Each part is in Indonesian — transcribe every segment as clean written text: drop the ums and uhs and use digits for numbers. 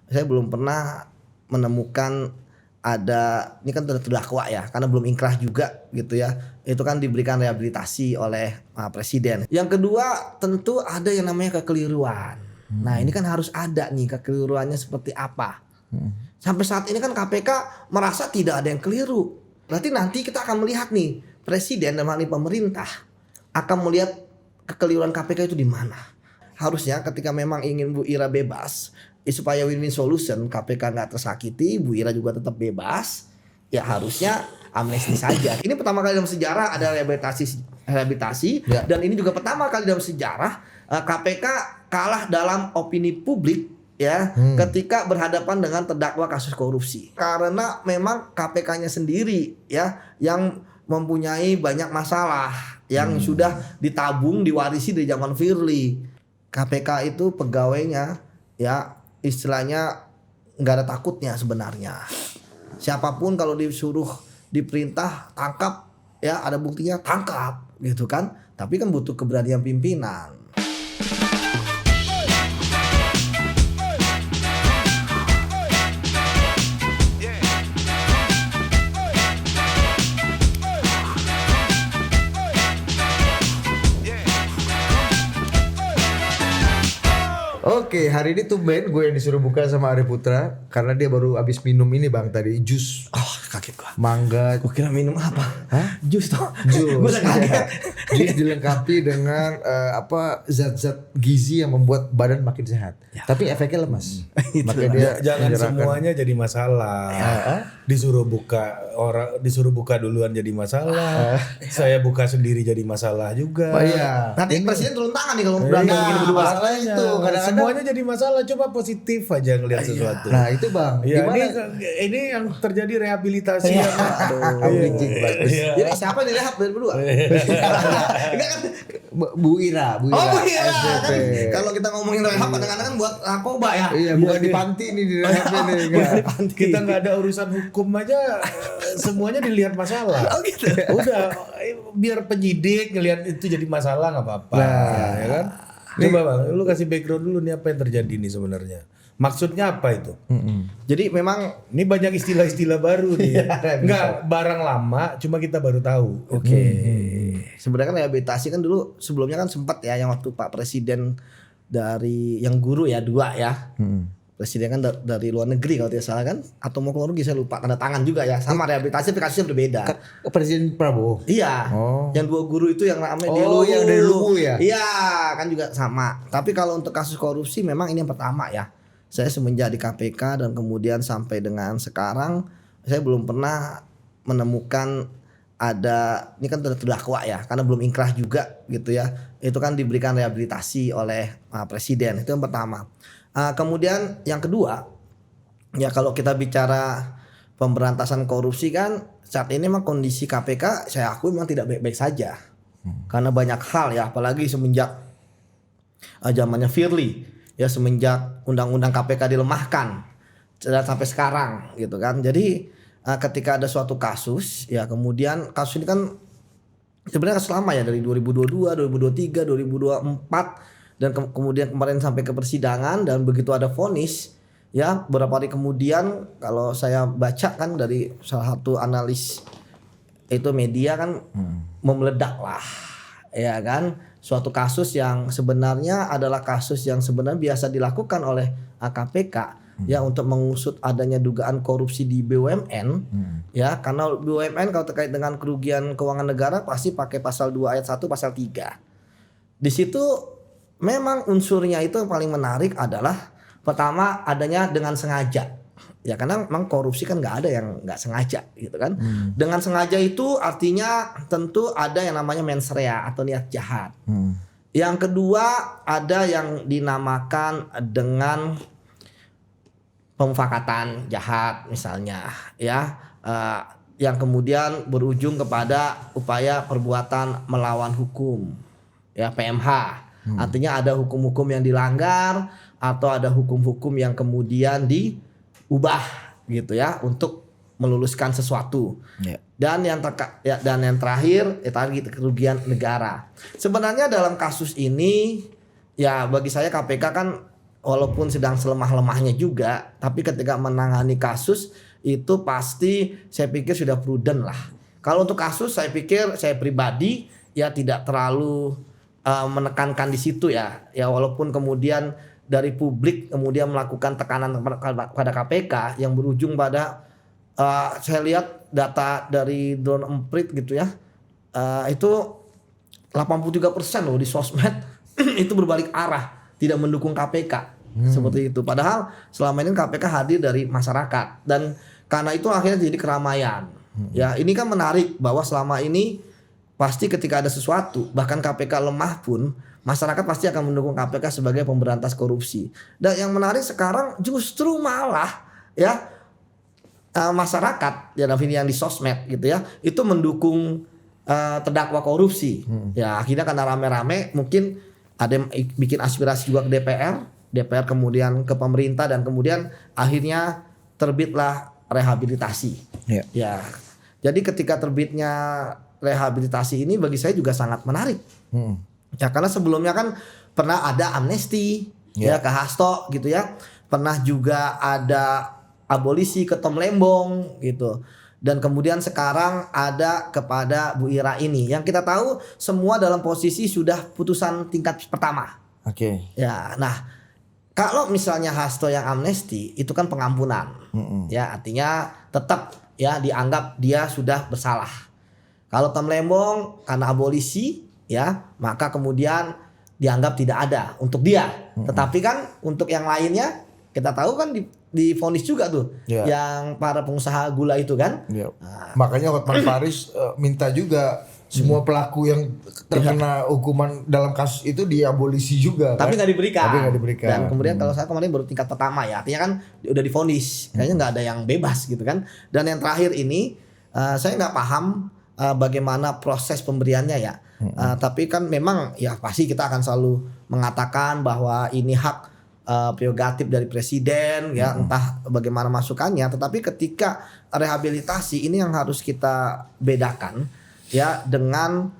saya belum pernah menemukan ada, ini kan terdakwa ya, karena belum ingkrah juga gitu ya, itu kan diberikan rehabilitasi oleh presiden. Yang kedua tentu ada yang namanya kekeliruan. Nah ini kan harus ada nih kekeliruannya seperti apa. Sampai saat ini kan KPK merasa tidak ada yang keliru. Berarti nanti kita akan melihat nih presiden dan pemerintah akan melihat kekeliruan KPK itu di mana. Harusnya ketika memang ingin Bu Ira bebas, supaya win-win solution, KPK nggak tersakiti, Bu Ira juga tetap bebas, ya harusnya amnesti saja. Ini pertama kali dalam sejarah ada rehabilitasi ya. Dan ini juga pertama kali dalam sejarah KPK kalah dalam opini publik ya ketika berhadapan dengan terdakwa kasus korupsi. Karena memang KPK-nya sendiri ya yang mempunyai banyak masalah yang sudah ditabung, diwarisi dari zaman Firly. KPK itu pegawainya ya istilahnya nggak ada takutnya sebenarnya. Siapapun kalau disuruh diperintah tangkap ya ada buktinya tangkap gitu kan. Tapi kan butuh keberanian pimpinan. Oke, hari ini tumben gue yang disuruh buka sama Arya Putra karena dia baru habis minum ini bang tadi jus. Oh kaget gua. Mangga. Gue kira minum apa? Hah? Jus toh. Jus. Gue kaget. Jus dilengkapi dengan zat-zat gizi yang membuat badan makin sehat. Ya. Tapi efeknya lemas. Makanya dia jangan semuanya jadi masalah. Ya. Disuruh buka duluan jadi masalah. Saya buka sendiri jadi masalah juga. Oh, iya. Nanti presiden turun tangan nih kalau berantem begini berdua. Masalahnya itu kadang-kadang semuanya jadi masalah. Coba positif aja ngelihat sesuatu. Nah itu bang. Ya, ini yang terjadi rehabilitasi. Jadi siapa yang direhab dari berdua? Enggak kan? Bu Ira. Oh Bu Ira. Kalau kita ngomongin rehab kadang-kadang kan buat narkoba ya. Iya bukan di panti nih di rehabnya nih. Kita nggak ada urusan hukum aja, semuanya dilihat masalah. Oh gitu. Udah biar penyidik ngelihat itu jadi masalah nggak apa-apa. Nah, ya kan? Coba bang, lu kasih background dulu nih apa yang terjadi nih sebenarnya. Maksudnya apa itu? Jadi memang ini banyak istilah-istilah baru nih. Enggak barang lama, cuma kita baru tahu. Oke. Sebenarnya kan rehabilitasi kan dulu sebelumnya kan sempat ya yang waktu Pak Presiden dari yang guru ya 2 ya. Presiden kan dari luar negeri kalau tidak salah kan, atau mau keluar negeri saya lupa, tanda tangan juga ya, sama rehabilitasi tapi kasusnya berbeda. Presiden Prabowo. Iya. Yang 2 guru itu yang namanya yang dari Luwu ya. Iya kan juga sama. Tapi kalau untuk kasus korupsi memang ini yang pertama ya. Saya semenjak di KPK dan kemudian sampai dengan sekarang saya belum pernah menemukan ada, ini kan terdakwa ya, karena belum ingkrah juga gitu ya. Itu kan diberikan rehabilitasi oleh presiden, itu yang pertama. Kemudian yang kedua, ya kalau kita bicara pemberantasan korupsi kan saat ini memang kondisi KPK saya akui memang tidak baik-baik saja. Karena banyak hal ya, apalagi semenjak zamannya Firly. Ya semenjak undang-undang KPK dilemahkan dan sampai sekarang gitu kan. Jadi ketika ada suatu kasus ya kemudian kasus ini kan sebenarnya kasus lama ya dari 2022, 2023, 2024 dan kemudian kemarin sampai ke persidangan dan begitu ada vonis ya beberapa hari kemudian kalau saya baca kan dari salah satu analis itu media kan memeledak lah ya kan. Suatu kasus yang sebenarnya adalah kasus yang sebenarnya biasa dilakukan oleh KPK ya untuk mengusut adanya dugaan korupsi di BUMN ya karena BUMN kalau terkait dengan kerugian keuangan negara pasti pakai pasal 2 ayat 1 pasal 3. Di situ memang unsurnya itu yang paling menarik adalah pertama adanya dengan sengaja. Ya karena memang korupsi kan nggak ada yang nggak sengaja gitu kan. Dengan sengaja itu artinya tentu ada yang namanya mens rea atau niat jahat. Yang kedua ada yang dinamakan dengan pemufakatan jahat misalnya ya. Yang kemudian berujung kepada upaya perbuatan melawan hukum ya PMH. Artinya ada hukum-hukum yang dilanggar atau ada hukum-hukum yang kemudian diubah gitu ya untuk meluluskan sesuatu. Dan yang terakhir tadi kerugian negara. Sebenarnya dalam kasus ini ya bagi saya KPK kan walaupun sedang selemah-lemahnya juga, tapi ketika menangani kasus itu pasti saya pikir sudah prudent lah. Kalau untuk kasus saya pikir saya pribadi ya tidak terlalu menekankan di situ ya. Ya walaupun kemudian dari publik kemudian melakukan tekanan pada KPK yang berujung pada saya lihat data dari Drone Emprit gitu ya. Itu 83% loh di sosmed itu berbalik arah, tidak mendukung KPK. Seperti itu. Padahal selama ini KPK hadir dari masyarakat dan karena itu akhirnya jadi keramaian. Ya, ini kan menarik bahwa selama ini pasti ketika ada sesuatu, bahkan KPK lemah pun masyarakat pasti akan mendukung KPK sebagai pemberantas korupsi. Dan yang menarik sekarang justru malah ya masyarakat ya yang di sosmed gitu ya, itu mendukung terdakwa korupsi. Ya, akhirnya karena rame-rame mungkin ada yang bikin aspirasi juga ke DPR kemudian ke pemerintah dan kemudian akhirnya terbitlah rehabilitasi. Ya. Jadi ketika terbitnya rehabilitasi ini bagi saya juga sangat menarik. Ya karena sebelumnya kan pernah ada amnesti ya ke Hasto gitu ya. Pernah juga ada abolisi ke Tom Lembong gitu. Dan kemudian sekarang ada kepada Bu Ira ini yang kita tahu semua dalam posisi sudah putusan tingkat pertama. Ya, nah kalau misalnya Hasto yang amnesti itu kan pengampunan, ya artinya tetap ya dianggap dia sudah bersalah. Kalau Tom Lembong karena abolisi, ya maka kemudian dianggap tidak ada untuk dia. Tetapi kan untuk yang lainnya kita tahu kan divonis juga tuh, yang para pengusaha gula itu kan. Nah. Makanya Hotman Paris minta juga semua pelaku yang terkena hukuman dalam kasus itu diabolisi juga. Tapi kan? nggak diberikan. Dan kemudian kalau saya kemarin baru tingkat pertama ya, artinya kan udah divonis, kayaknya nggak ada yang bebas gitu kan. Dan yang terakhir ini saya nggak paham bagaimana proses pemberiannya ya. Tapi kan memang ya pasti kita akan selalu mengatakan bahwa ini hak prerogatif dari presiden ya, entah bagaimana masukannya. Tetapi ketika rehabilitasi ini yang harus kita bedakan ya dengan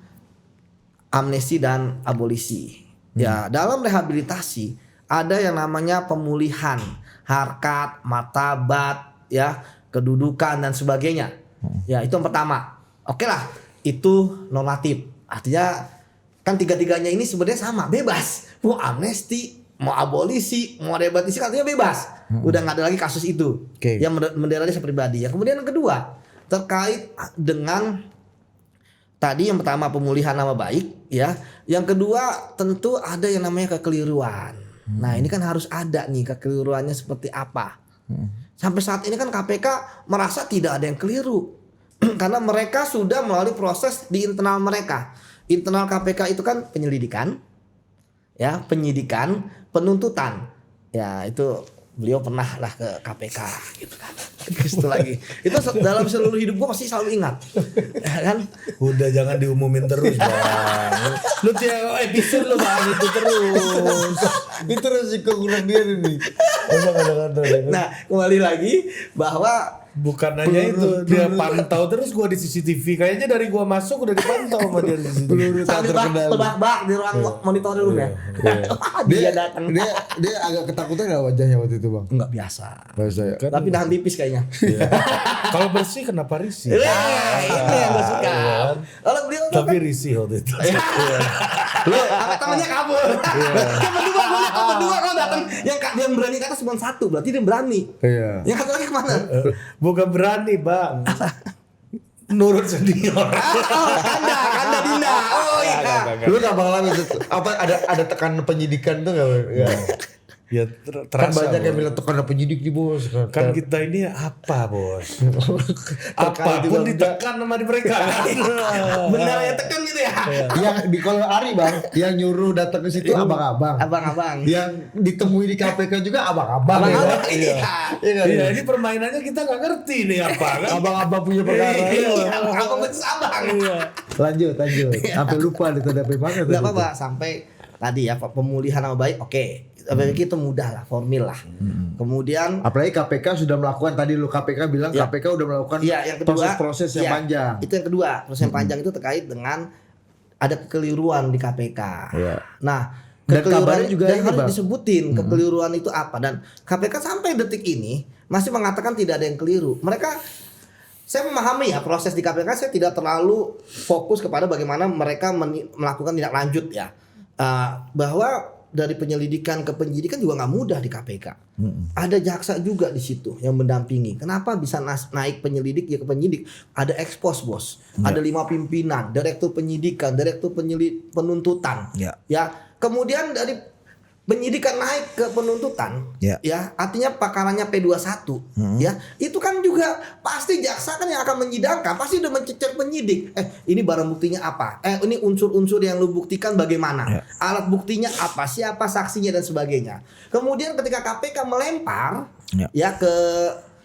amnesti dan abolisi. Ya, dalam rehabilitasi ada yang namanya pemulihan harkat, martabat, ya, kedudukan dan sebagainya. Ya, itu yang pertama. Oke lah, itu normatif. Artinya kan tiga-tiganya ini sebenarnya sama, bebas. Mau amnesti, mau abolisi, mau rehabilitasi artinya bebas. Udah nggak ada lagi kasus itu. Yang menderanya pribadi. Ya, kemudian yang kedua terkait dengan tadi yang pertama pemulihan nama baik ya. Yang kedua tentu ada yang namanya kekeliruan. Nah, ini kan harus ada nih kekeliruannya seperti apa. Sampai saat ini kan KPK merasa tidak ada yang keliru. Karena mereka sudah melalui proses di internal mereka. Internal KPK itu kan penyelidikan, ya, penyidikan, penuntutan. Ya, itu beliau pernah lah ke KPK gitu kan. Itu lagi. Itu dalam seluruh hidup gua pasti selalu ingat. Ya kan? Udah jangan diumumin terus, Bang. Lu tiap episode lu Bang itu terus. Itu resiko kurang dia nih. Nah, kembali lagi bahwa bukan hanya itu, dia pantau terus gua di CCTV. Kayaknya dari gua masuk udah dipantau sama dia di CCTV. sambil tebak-bak di ruang monitor room ya. Dia datang. Dia agak ketakutan gak wajahnya waktu itu, Bang? Enggak biasa. Biasa ya. Tapi nahan tipis kayaknya. Kalau bersih kenapa risih? Ini yang gue suka. Kalau beliau Tapi risih waktu itu. lu sama temannya kabur. Berdua kalau datang yang berani ke atas cuma satu, berarti dia berani. Iya. Yang satu lagi kemana? Bukan berani, Bang. Nurut senior. Kanda Dinda. Oh iya. Lu gak bakalan apa ada tekanan penyidikan tuh gak? Ya. Ya Kan terasa. banyak yang bilang tekanan penyidik nih, Bos. Kan kita ini apa, Bos? Apapun ditekan sama mereka. Benar ya tekan gitu ya. Yang di kalau Ari, Bang, yang nyuruh datang ke situ abang-abang. Abang-abang. Yang ditemui di KPK juga abang-abang. Abang-abang. Iya. Iya, ini permainannya kita nggak ngerti nih apa kan? Abang-abang punya perkara. Iya, abang betul abang. Lanjut. Sampai lupa ditadapi banget. Enggak apa-apa sampai tadi ya pemulihan nama baik. Oke. Itu mudah lah, formil lah. Kemudian apalagi KPK sudah melakukan tadi lu KPK bilang KPK udah melakukan yang kedua, proses yang panjang. Itu yang kedua, proses yang panjang itu terkait dengan ada kekeliruan di KPK. Iya. Nah, Dan kabarnya juga yang ini, harus Bang. disebutin kekeliruan itu apa, dan KPK sampai detik ini masih mengatakan tidak ada yang keliru. Saya memahami ya proses di KPK, saya tidak terlalu fokus kepada bagaimana mereka melakukan tindak lanjut ya. Bahwa dari penyelidikan ke penyidikan juga nggak mudah di KPK. Ada jaksa juga di situ yang mendampingi. Kenapa bisa naik penyelidik ya ke penyidik? Ada ekspos bos, ada 5 pimpinan, direktur penyidikan, direktur penuntutan. Ya, kemudian dari penyidikan naik ke penuntutan, ya artinya pakarannya P21, ya itu kan juga pasti jaksa kan yang akan menyidangkan, pasti udah mencecer penyidik, ini barang buktinya apa, ini unsur-unsur yang lu buktikan bagaimana, alat buktinya apa, siapa saksinya dan sebagainya. Kemudian ketika KPK melempar, ya ke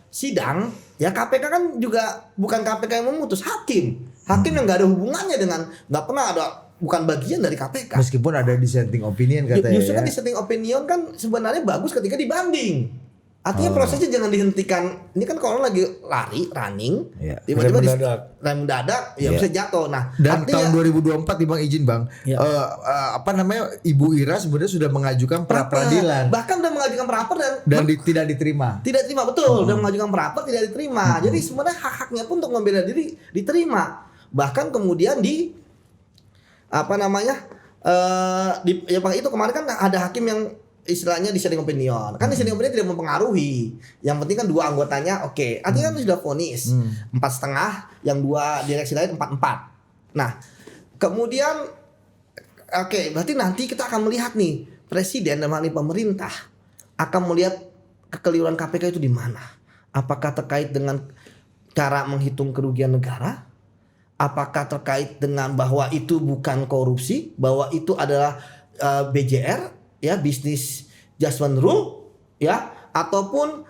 sidang, ya KPK kan juga bukan KPK yang memutus, hakim yang nggak ada hubungannya dengan, nggak pernah ada, bukan bagian dari KPK. Meskipun ada dissenting opinion katanya. Justru kan dissenting opinion kan sebenarnya bagus ketika dibanding. Artinya prosesnya jangan dihentikan. Ini kan kalau lagi running, tiba-tiba rem mendadak, ya bisa jatuh. Nah, dan artinya, tahun 2024 Bang izin Bang, Ibu Ira sebenarnya sudah mengajukan pra peradilan. Bahkan udah mengajukan pra-per dan tidak diterima. Tidak diterima, betul. Udah mengajukan pra-per tidak diterima. Jadi sebenarnya hak-haknya pun untuk membela diri diterima. Bahkan kemudian itu kemarin kan ada hakim yang istilahnya dissenting opinion. Kan dissenting opinion tidak mempengaruhi. Yang penting kan 2 anggotanya oke. Artinya kan sudah vonis 4,5, yang 2 direksi lain 4,4. Nah, kemudian berarti nanti kita akan melihat nih presiden dan pemerintah akan melihat kekeliruan KPK itu di mana. Apakah terkait dengan cara menghitung kerugian negara? Apakah terkait dengan bahwa itu bukan korupsi, bahwa itu adalah BJR, ya business judgment rule, ya, ataupun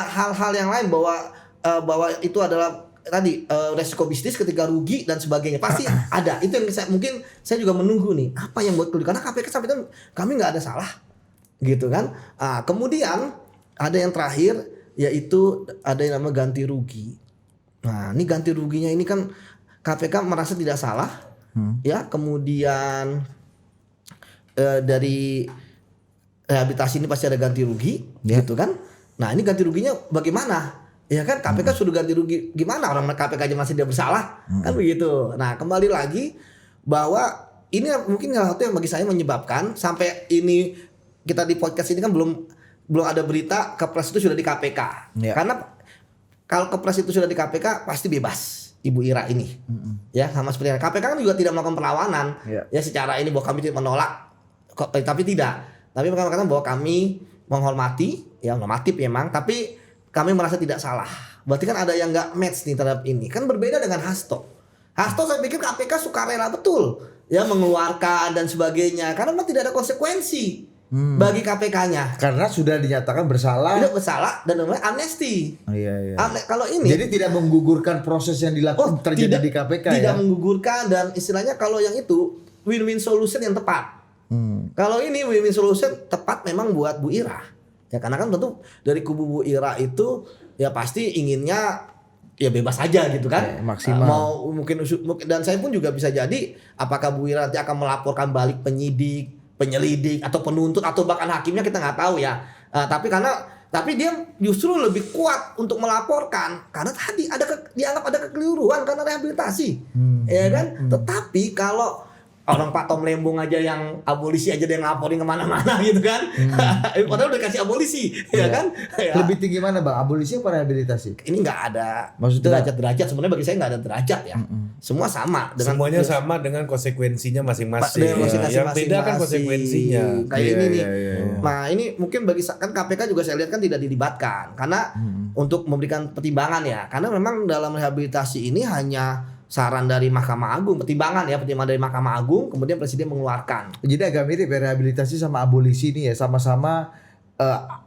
hal-hal yang lain bahwa itu adalah tadi resiko bisnis ketika rugi dan sebagainya, pasti ada. Itu yang mungkin saya juga menunggu nih, apa yang buat keliru, karena KPK sampai itu kami nggak ada salah, gitu kan. Kemudian ada yang terakhir, yaitu ada yang namanya ganti rugi. Nah, ini ganti ruginya ini kan KPK merasa tidak salah, ya. Kemudian dari rehabilitasi ini pasti ada ganti rugi, gitu kan. Nah, ini ganti ruginya bagaimana? Ya kan KPK sudah ganti rugi gimana? Orang KPK aja masih tidak bersalah, kan begitu. Nah, kembali lagi bahwa ini mungkin salah satu yang bagi saya menyebabkan sampai ini kita di podcast ini kan belum ada berita Kepres itu sudah di KPK. Karena kalau Kepres itu sudah di KPK pasti bebas Ibu Ira ini, ya sama seperti KPK kan juga tidak melakukan perlawanan, ya secara ini bahwa kami tidak menolak, tapi mereka mengatakan bahwa kami menghormati, ya normatif memang, tapi kami merasa tidak salah. Berarti kan ada yang nggak match nih terhadap ini, kan berbeda dengan Hasto saya pikir KPK sukarela betul, ya mengeluarkan dan sebagainya, karena memang tidak ada konsekuensi bagi KPK-nya. Karena sudah dinyatakan bersalah. Tidak bersalah dan namanya amnesti. Kalau ini jadi tidak menggugurkan proses yang dilakukan terjadi di KPK. Tidak menggugurkan, dan istilahnya kalau yang itu win-win solution yang tepat. Kalau ini win-win solution tepat memang buat Bu Ira. Ya karena kan tentu dari kubu Bu Ira itu ya pasti inginnya ya bebas aja gitu kan. Maksimal. Mungkin dan saya pun juga bisa jadi apakah Bu Ira nanti akan melaporkan balik penyidik, penyelidik atau penuntut atau bahkan hakimnya, kita nggak tahu ya. Tapi dia justru lebih kuat untuk melaporkan karena tadi dianggap ada kekeliruan karena rehabilitasi, ya kan. Tetapi kalau orang Pak Tom Lembong aja yang abolisi aja dia ngaporin kemana-mana gitu kan, padahal udah kasih abolisi, ya kan. Lebih tinggi mana Bang, abolisi apa rehabilitasi? Ini nggak ada Maksudnya derajat sebenarnya, bagi saya nggak ada derajat ya. Semua sama dengan semuanya sama dengan konsekuensinya masing-masing. Yang beda kan konsekuensinya. Kayak ini nih. Nah, ini mungkin bagi kan KPK juga saya lihat kan tidak dilibatkan karena untuk memberikan pertimbangan ya. Karena memang dalam rehabilitasi ini hanya saran dari Mahkamah Agung, pertimbangan dari Mahkamah Agung, kemudian Presiden mengeluarkan. Jadi agak mirip ya rehabilitasi sama abolisi ini ya, sama-sama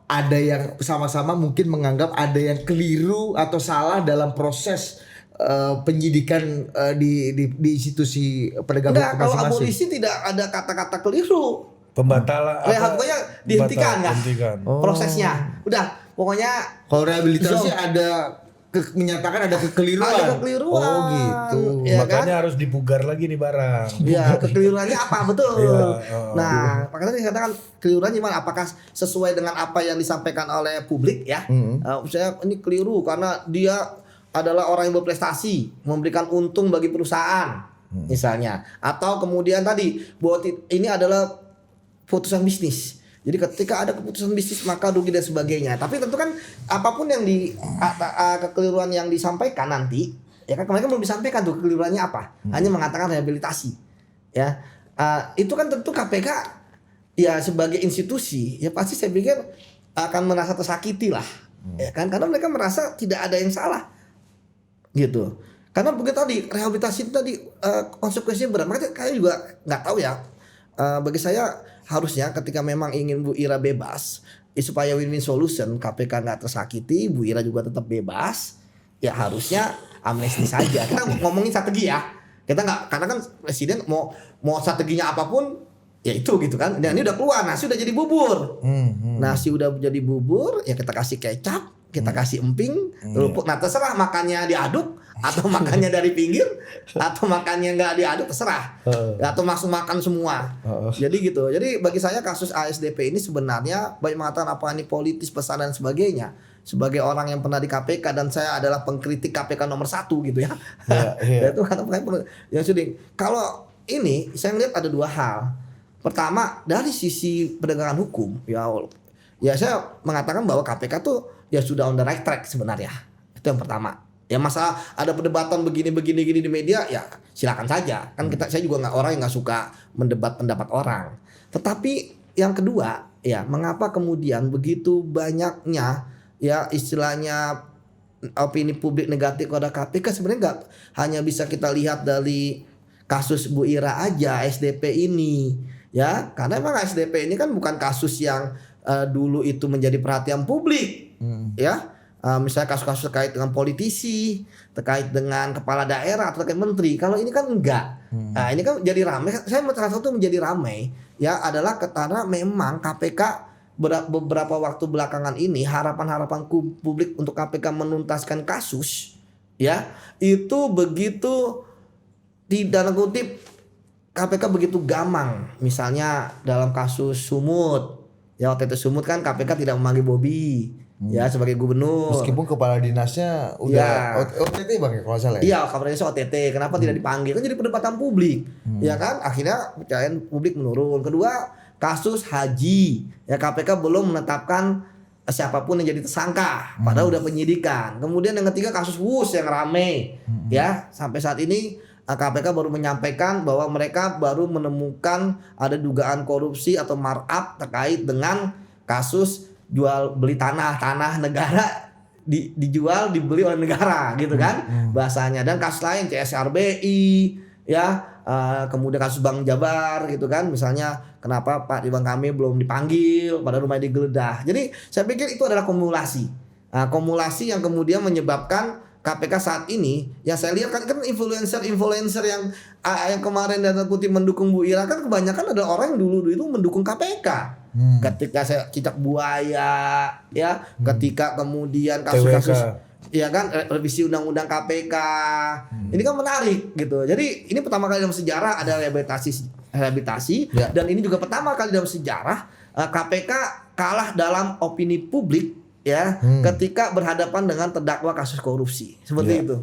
ada yang sama-sama mungkin menganggap ada yang keliru atau salah dalam proses penyidikan di institusi penegak hukum masing-masing. Kalau abolisi tidak ada kata-kata keliru. Pembatalan. Pokoknya dihentikan prosesnya. Udah, pokoknya kalau rehabilitasi ada menyatakan ada kekeliruan. Ada kekeliruan. Oh gitu. Ya Makanya kan? harus dipugar lagi nih barang. Ya, kekeliruannya apa betul? Iya, Nah, makanya dikatakan keliruan gimana? Apakah sesuai dengan apa yang disampaikan oleh publik ya? Misalnya ini keliru karena dia adalah orang yang berprestasi, memberikan untung bagi perusahaan, misalnya. Atau kemudian tadi bahwa ini adalah putusan bisnis. Jadi ketika ada keputusan bisnis maka rugi dan sebagainya. Tapi tentu kan apapun yang kekeliruan yang disampaikan nanti, ya kan kemarin belum disampaikan tuh kekeliruannya apa. Hanya mengatakan rehabilitasi. Ya. Itu kan tentu KPK ya sebagai institusi ya pasti saya pikir akan merasa tersakiti lah. Ya kan karena mereka merasa tidak ada yang salah. Gitu. Karena begitu tadi rehabilitasi itu tadi konsekuensinya berat. Makanya kalian juga nggak tahu ya. Bagi saya harusnya ketika memang ingin Bu Ira bebas supaya win-win solution KPK nggak tersakiti, Bu Ira juga tetap bebas, ya harusnya amnesti saja. Kita ngomongin strategi ya, kita nggak karena kan presiden mau strateginya apapun ya itu gitu kan. Dan ini udah keluar, nasi udah jadi bubur, nasi udah jadi bubur, ya kita kasih kecap, kita kasih emping, kerupuk. Nah terserah makannya diaduk atau makannya dari pinggir atau makannya nggak diaduk terserah atau langsung makan semua. Jadi gitu. Jadi bagi saya kasus ASDP ini sebenarnya banyak mengatakan apa ini politis pesan dan sebagainya. Sebagai orang yang pernah di KPK dan saya adalah pengkritik KPK nomor 1 gitu ya. Itu kata yang sudah. Kalau ini saya melihat ada 2 hal. Pertama dari sisi penegakan hukum ya saya mengatakan bahwa KPK tuh ya sudah on the right track sebenarnya. Itu yang pertama. Ya masalah ada perdebatan begini di media ya silakan saja kan saya juga nggak orang yang nggak suka mendebat pendapat orang. Tetapi yang kedua ya mengapa kemudian begitu banyaknya ya istilahnya opini publik negatif kepada KPK sebenarnya nggak hanya bisa kita lihat dari kasus Bu Ira aja SDP ini ya karena memang SDP ini kan bukan kasus yang dulu itu menjadi perhatian publik ya. Misalnya kasus-kasus terkait dengan politisi, terkait dengan kepala daerah atau terkait menteri. Kalau ini kan enggak. Nah, ini kan jadi ramai. Saya salah satu menjadi ramai ya adalah karena memang KPK beberapa waktu belakangan ini harapan publik untuk KPK menuntaskan kasus ya itu begitu di dalam kutip KPK begitu gamang. Misalnya dalam kasus Sumut. Ya waktu itu Sumut kan KPK tidak memanggil Bobi. Ya sebagai gubernur. Meskipun kepala dinasnya udah OTT Bang ya kalau salah ya. Iya, kepala dinasnya OTT. Kenapa tidak dipanggil? Kan jadi perdebatan publik. Ya kan? Akhirnya kepercayaan publik menurun. Kedua, kasus haji. Ya KPK belum menetapkan siapapun yang jadi tersangka. Padahal udah penyidikan. Kemudian yang ketiga kasus WUS yang rame. Ya, sampai saat ini KPK baru menyampaikan bahwa mereka baru menemukan ada dugaan korupsi atau markup terkait dengan kasus jual beli tanah negara dijual dibeli oleh negara gitu kan bahasanya dan kasus lain CSRBI ya kemudian kasus Bank Jabar gitu kan misalnya kenapa Pak Ridwan Kamil belum dipanggil pada rumah digeledah. Jadi saya pikir itu adalah kumulasi yang kemudian menyebabkan KPK saat ini yang saya lihat kan influencer yang kemarin data kutip mendukung Bu Ira kan kebanyakan adalah orang yang dulu itu mendukung KPK. Ketika saya cicak buaya ya ketika kemudian kasus-kasus ya kan revisi undang-undang KPK ini kan menarik gitu. Jadi ini pertama kali dalam sejarah ada rehabilitasi ya. Dan ini juga pertama kali dalam sejarah KPK kalah dalam opini publik ya ketika berhadapan dengan terdakwa kasus korupsi seperti itu.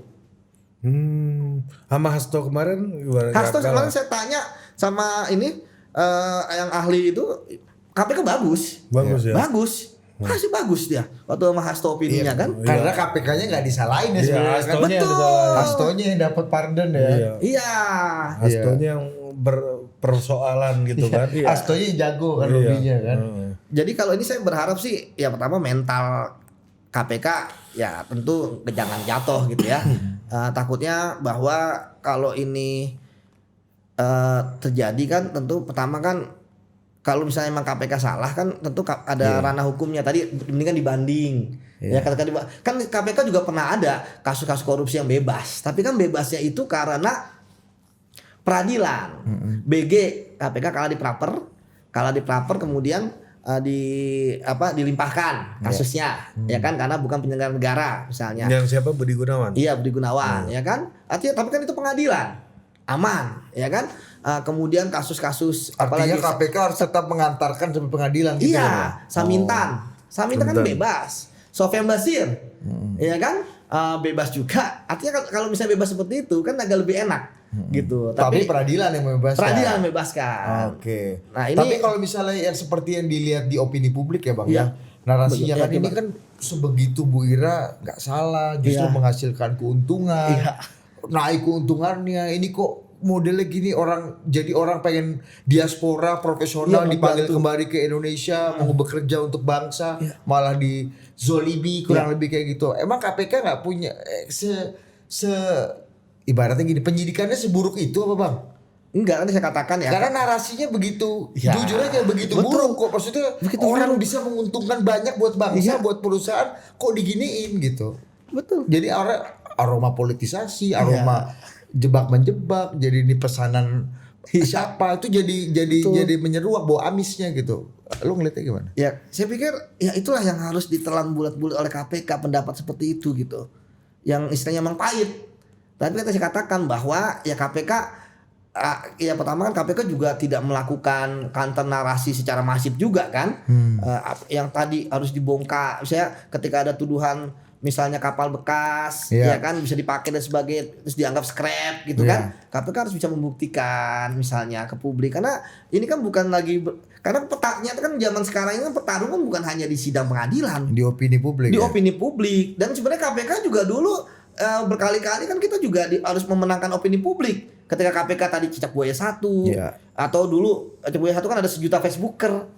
Sama Hasto kemarin kemarin saya tanya sama ini yang ahli itu KPK bagus ya? Masih bagus dia waktu sama Hasto opininya kan karena KPK-nya nggak disalahin ya sebenarnya kan betul Hastonya yang dapat pardon ya Hastonya yang berpersoalan gitu kan Hastonya jago kan lebihnya kan jadi kalau ini saya berharap sih ya pertama mental KPK ya tentu jangan jatuh gitu ya takutnya bahwa kalau ini terjadi kan tentu pertama kan kalau misalnya emang KPK salah kan tentu ada ranah hukumnya tadi ini kan dibanding ya kan KPK juga pernah ada kasus-kasus korupsi yang bebas tapi kan bebasnya itu karena peradilan BG KPK kalah di praper kemudian dilimpahkan kasusnya, ya kan, karena bukan penyelenggara negara misalnya. Yang siapa? Budi Gunawan. Iya, Budi Gunawan, ya kan. Artinya tapi kan itu pengadilan, aman, ya kan. Kemudian kasus-kasus Artinya KPK harus tetap mengantarkan sampai pengadilan gitu. Iya, Samintan kan bebas. Sofian Basir, ya kan, bebas juga. Artinya kalau misalnya bebas seperti itu kan agak lebih enak. Gitu. Tapi peradilan yang membebaskan. Peradilan membebaskan. Oke. Nah, ini tapi kalau misalnya yang seperti yang dilihat di opini publik ya Bang ya. Narasinya kan ini kan sebegitu Bu Ira nggak salah, justru menghasilkan keuntungan. Naik keuntungannya. Ini kok modelnya gini, orang pengen diaspora profesional dipanggil kembali ke Indonesia mau bekerja untuk bangsa malah dizolimi kurang lebih kayak gitu. Emang KPK nggak punya ibaratnya gini, penyidikannya seburuk itu apa Bang? Enggak, nanti saya katakan ya. Karena narasinya begitu, jujur aja begitu buruk kok. Maksudnya begitu orang bisa menguntungkan banyak buat bangsa, buat perusahaan, kok diginiin gitu. Betul. Jadi aroma politisasi, aroma jebak menjebak, jadi ini pesanan siapa itu jadi menyeruak bau amisnya gitu. Lu ngeliatnya gimana? Ya, saya pikir ya itulah yang harus ditelan bulat-bulat oleh KPK, pendapat seperti itu gitu. Yang istilahnya memang pahit. Tapi kita saya katakan bahwa ya KPK ya pertama kan KPK juga tidak melakukan counter narasi secara masif juga kan. Yang tadi harus dibongkar. Misalnya ketika ada tuduhan misalnya kapal bekas ya kan bisa dipakai dan sebagainya terus dianggap scrap gitu kan. KPK harus bisa membuktikan misalnya ke publik karena ini kan bukan lagi karena petaknya kan zaman sekarang ini kan pertarungan bukan hanya di sidang pengadilan, di opini publik. Di opini publik dan sebenarnya KPK juga dulu berkali-kali kan kita juga harus memenangkan opini publik. Ketika KPK tadi Cicak Buaya 1 atau dulu Cicak Buaya 1 kan ada sejuta Facebooker.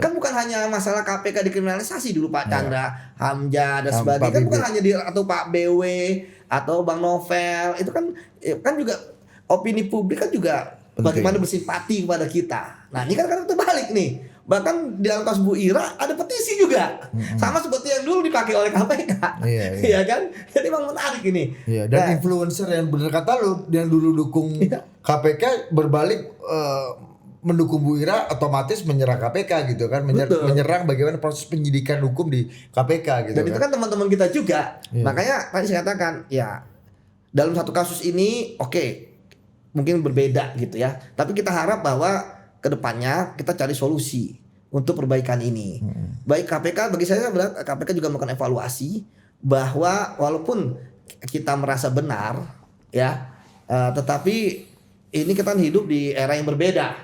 Kan bukan hanya masalah KPK dikriminalisasi dulu Pak Chandra Hamzah dan sebagainya. Kan bukan hanya atau Pak BW atau Bang Novel. Itu kan juga opini publik kan juga bagaimana bersimpati kepada kita. Nah, ini kan terbalik nih. Bahkan di dalam kasus Bu Ira ada petisi juga. Sama seperti yang dulu dipakai oleh KPK. Iya kan? Jadi memang menarik ini. Iya, dan influencer yang bener kata lu yang dulu dukung KPK berbalik mendukung Bu Ira otomatis menyerang KPK gitu kan. Menyerang bagaimana proses penyidikan hukum di KPK gitu. Dan itu kan teman-teman kita juga. Makanya tadi saya katakan ya dalam satu kasus ini mungkin berbeda gitu ya. Tapi kita harap bahwa kedepannya kita cari solusi untuk perbaikan ini. Baik KPK, bagi saya berat KPK juga melakukan evaluasi bahwa walaupun kita merasa benar ya, tetapi ini kita hidup di era yang berbeda.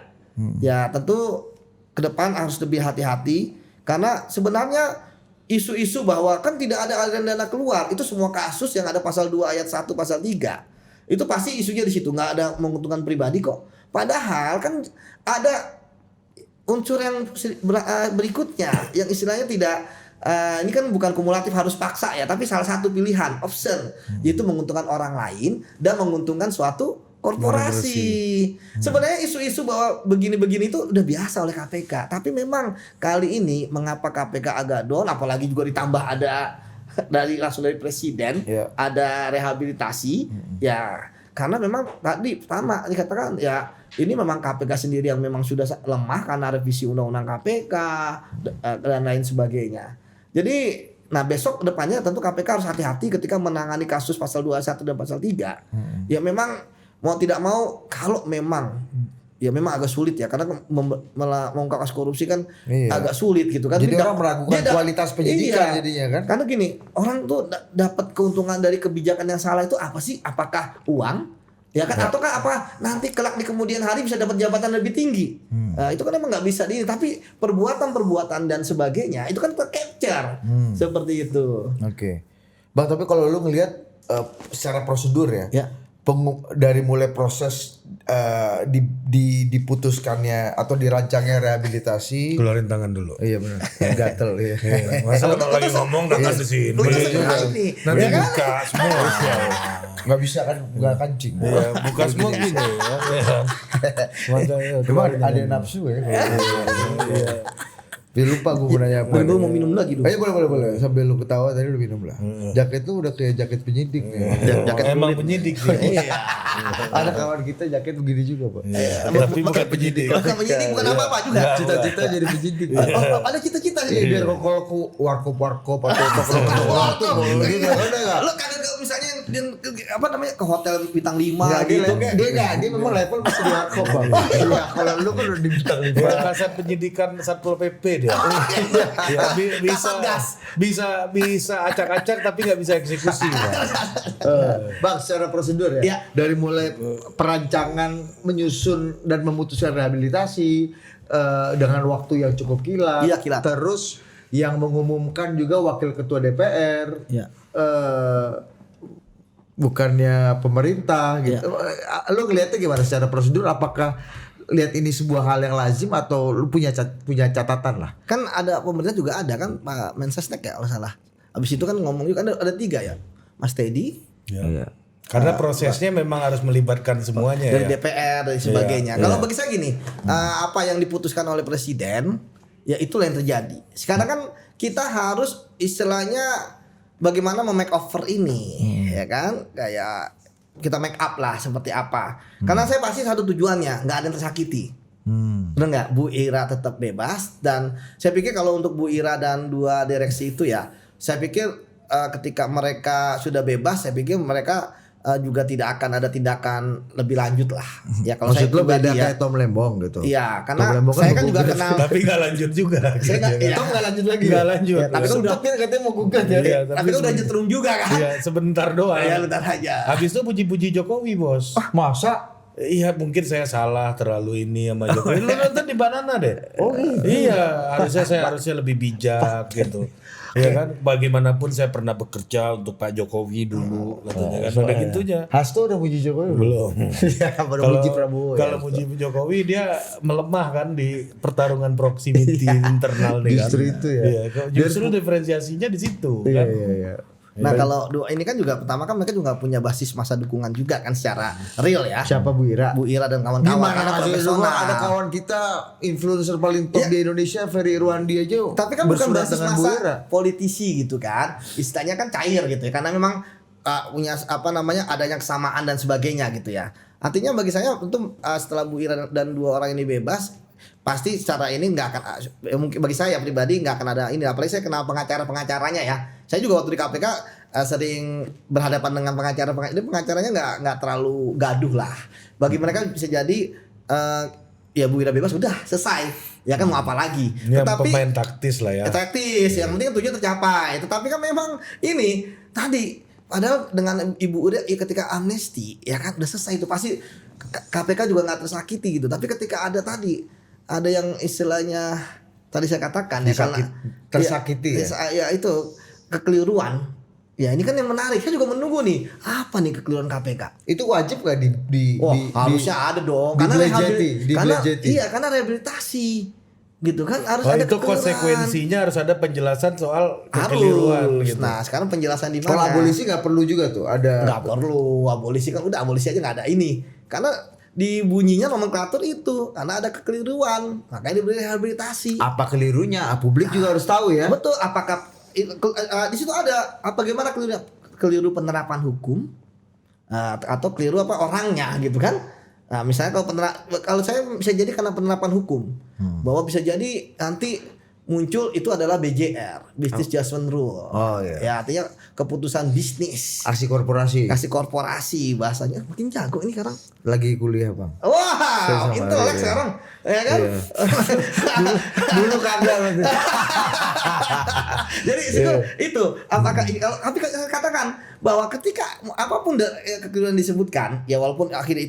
Ya tentu ke depan harus lebih hati-hati karena sebenarnya isu-isu bahwa kan tidak ada aliran dana keluar itu semua kasus yang ada pasal 2 ayat 1 pasal 3 itu pasti isunya di situ nggak ada menguntungkan pribadi kok. Padahal kan ada unsur yang berikutnya yang istilahnya tidak ini kan bukan kumulatif harus paksa ya, tapi salah satu pilihan option yaitu menguntungkan orang lain dan menguntungkan suatu korporasi. Sebenarnya isu-isu bahwa begini-begini itu udah biasa oleh KPK, tapi memang kali ini mengapa KPK agak down, apalagi juga ditambah ada langsung dari presiden ada rehabilitasi ya. Karena memang tadi pertama dikatakan ya ini memang KPK sendiri yang memang sudah lemah karena revisi undang-undang KPK dan lain sebagainya. Jadi besok kedepannya tentu KPK harus hati-hati ketika menangani kasus pasal 21 dan pasal 3. Ya memang mau tidak mau kalau memang ya memang agak sulit ya karena mengungkap kasus korupsi kan agak sulit gitu kan. Jadi orang meragukan kualitas penyidikan jadinya kan. Karena gini, orang tuh dapat keuntungan dari kebijakan yang salah itu apa sih? Apakah uang? Ya kan ataukah apa nanti kelak di kemudian hari bisa dapat jabatan lebih tinggi. Itu kan emang nggak bisa tapi perbuatan-perbuatan dan sebagainya itu kan tercapture seperti itu. Oke. Bang, tapi kalau lu ngelihat secara prosedur ya. Dari mulai proses diputuskannya atau dirancangnya rehabilitasi. Keluarin tangan dulu. Iya benar. Gatel ya. Masa kalau lagi ngomong tangan di sini. Nanti buka semua. Nggak bisa kan, nggak kancing. Iya, buka semua gini ya. Cuma ada nafsu ya. Ya lupa gue mau nanya apa. Gue mau minum lagi dulu. Ayo boleh. Sambil lu ketawa tadi lu minum lah. Jaket tuh udah kayak jaket penyidik nih. Jaket emang penyidik sih. Iya. Ada kawan kita jaket begini juga, Pak. Tapi bukan penyidik. Bukan penyidik, bukan apa-apa juga. Cita-cita jadi penyidik. Ada cita-cita sih. Biar kalau ke warkop atau toko gitu ada enggak? Lo kagak misalnya apa namanya ke hotel bintang 5 Gitu. gitu. Dia memang level masih di warkop, Bang. Iya, kalau lu kan udah di bintang 5. Kasat penyidikan Satpol PP dia. Ya, bisa acak-acak tapi nggak bisa eksekusi. Bang, secara prosedur ya, Ya. dari mulai perancangan, menyusun dan memutuskan rehabilitasi dengan waktu yang cukup kilat, Iya, kilat. terus yang mengumumkan juga wakil ketua DPR, Iya. bukannya pemerintah gitu. Lu ngeliatnya gimana secara prosedur? Apakah lihat ini sebuah hal yang lazim atau lu punya catatan lah? Kan ada pemerintah juga ada kan Pak Mensesnek ya kalau salah. Habis itu kan ngomong juga ada 3 ya. Mas Teddy Ya. Karena prosesnya memang harus melibatkan semuanya dari ya. DPR dan sebagainya. Kalau bagi saya gini, apa yang diputuskan oleh presiden ya itulah yang terjadi. Sekarang kan kita harus istilahnya bagaimana make over ini ya kan, kayak kita make up lah seperti apa. Karena saya pasti satu tujuannya, nggak ada yang tersakiti. Benar nggak? Bu Ira tetap bebas, dan saya pikir kalau untuk Bu Ira dan 2 direksi itu ya, saya pikir ketika mereka sudah bebas, saya pikir mereka juga tidak akan ada tindakan lebih lanjut lah. Ya kalau Maksud saya lu beda pribadi ya. kayak Tom Lembong gitu. Iya, Tom karena Lembong saya kan mau juga gugat. kenal. Tapi nggak lanjut juga. Saya nggak, iya. Tom nggak lanjut lagi. Nggak lanjut. Ya, tapi kan udah, Sempat katanya mau gugat ya. Iya, tapi kan udah nyetrum juga kan. Iya, sebentar doang. Ya bentar aja. Habis itu puji-puji Jokowi, Bos. Masa? Iya, mungkin saya salah terlalu ini sama Jokowi. Lu nonton di Banana deh. Oh Iya, saya harusnya lebih bijak gitu. Iya kan, bagaimanapun saya pernah bekerja untuk Pak Jokowi dulu, katanya kan ada gitunya. Hasto udah puji Jokowi Belum. Ya, baru puji Prabowo. Kalau puji Jokowi dia melemah kan di pertarungan proximity internal nih kan. Justru itu ya. Iya, justru diferensiasinya di situ kan. Iya. Nah kalau ini kan juga pertama kan mereka juga punya basis masa dukungan juga kan secara real ya. Siapa Bu Ira? Bu Ira dan kawan-kawan. Gimana karena masih profesional. ada kawan kita influencer paling top di Indonesia, Ferry Irwandi aja. Tapi kan bukan bersurat basis dengan Bu Ira. masa politisi gitu kan. Istilahnya kan cair gitu ya. Karena memang punya apa namanya adanya kesamaan dan sebagainya gitu ya. Artinya bagi saya tentu setelah Bu Ira dan 2 orang ini bebas, pasti secara ini nggak akan mungkin bagi saya pribadi nggak akan ada ini, apalagi saya kenal pengacaranya ya. Saya juga waktu di KPK sering berhadapan dengan pengacaranya nggak terlalu gaduh lah. Bagi mereka bisa jadi ya Bu Ira bebas udah selesai ya kan, mau apa lagi. Ya, Tetapi pemain taktis lah ya. taktis yang penting tujuan tercapai. Tetapi kan memang ini tadi padahal dengan Ibu Ira ketika amnesti ya kan udah selesai, itu pasti KPK juga nggak tersakiti gitu. Tapi ketika ada yang istilahnya tadi saya katakan ya karena tersakiti ya itu kekeliruan. Ya ini kan yang menarik. Saya juga menunggu nih apa nih kekeliruan KPK. Itu wajib gak harusnya ada dong. Karena rehabilitasi gitu kan harus ada itu kekeliruan. konsekuensinya harus ada penjelasan soal kekeliruan gitu. Nah sekarang penjelasan di mana? Kalau abolisi nggak perlu juga tuh ada. Nggak perlu abolisi kan udah abolisi aja nggak ada ini. Karena di bunyinya nomenklatur itu karena ada kekeliruan makanya diberi rehabilitasi. Apa kelirunya? Publik juga harus tahu ya. Betul. Apakah di situ ada bagaimana keliru penerapan hukum atau keliru apa orangnya gitu kan? Nah misalnya kalau saya bisa jadi karena penerapan hukum bahwa bisa jadi nanti muncul itu adalah BJR, Business Judgment Rule. Oh iya. Ya artinya keputusan bisnis. Aksi korporasi. Kasih korporasi bahasanya makin jago ini sekarang. Lagi kuliah Bang. Wah, intelek sekarang, ya kan? Iya. Dulu kagak. Jadi itu apakah tapi katakan bahwa ketika apapun kekeliruan disebutkan, ya walaupun akhirnya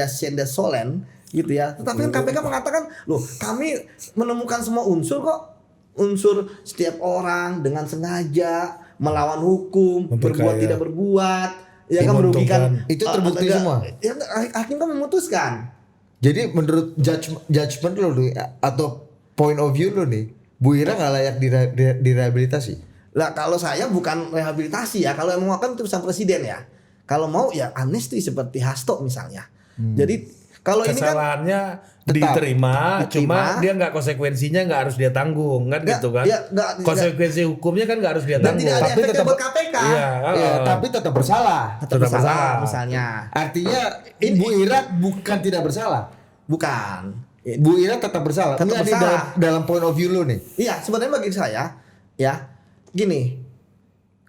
das solen gitu ya. Tetapi kan KPK mengatakan, loh kami menemukan semua unsur kok. Unsur setiap orang dengan sengaja melawan hukum, berbuat tidak berbuat, ya kan merugikan. Itu terbukti semua. Ya, hakim kan memutuskan. Jadi menurut judgment lo nih atau point of view lo nih, Bu Ira nggak layak direhabilitasi? Lah kalau saya bukan rehabilitasi ya, kalau mau kan keputusan presiden ya. Kalau mau ya amnesti seperti Hasto misalnya. Jadi Kalau ini kan kesalahannya tetap diterima, cuma diterima. dia nggak konsekuensinya nggak harus dia tanggung kan Nggak, gitu kan? dia nggak- Konsekuensi hukumnya kan nggak harus dia dan tanggung. tidak ada Tapi efeknya tetap- buat KPK. Iya, Ya, tapi tetap bersalah. Tetap Tetap bersalah bersalah. misalnya. Artinya Ibu Ira bukan tidak bersalah. Bukan. Bu Ira tetap bersalah. Tetap Enggak, di bersalah. dalam point of view lu nih. Iya, sebenarnya bagi saya ya gini.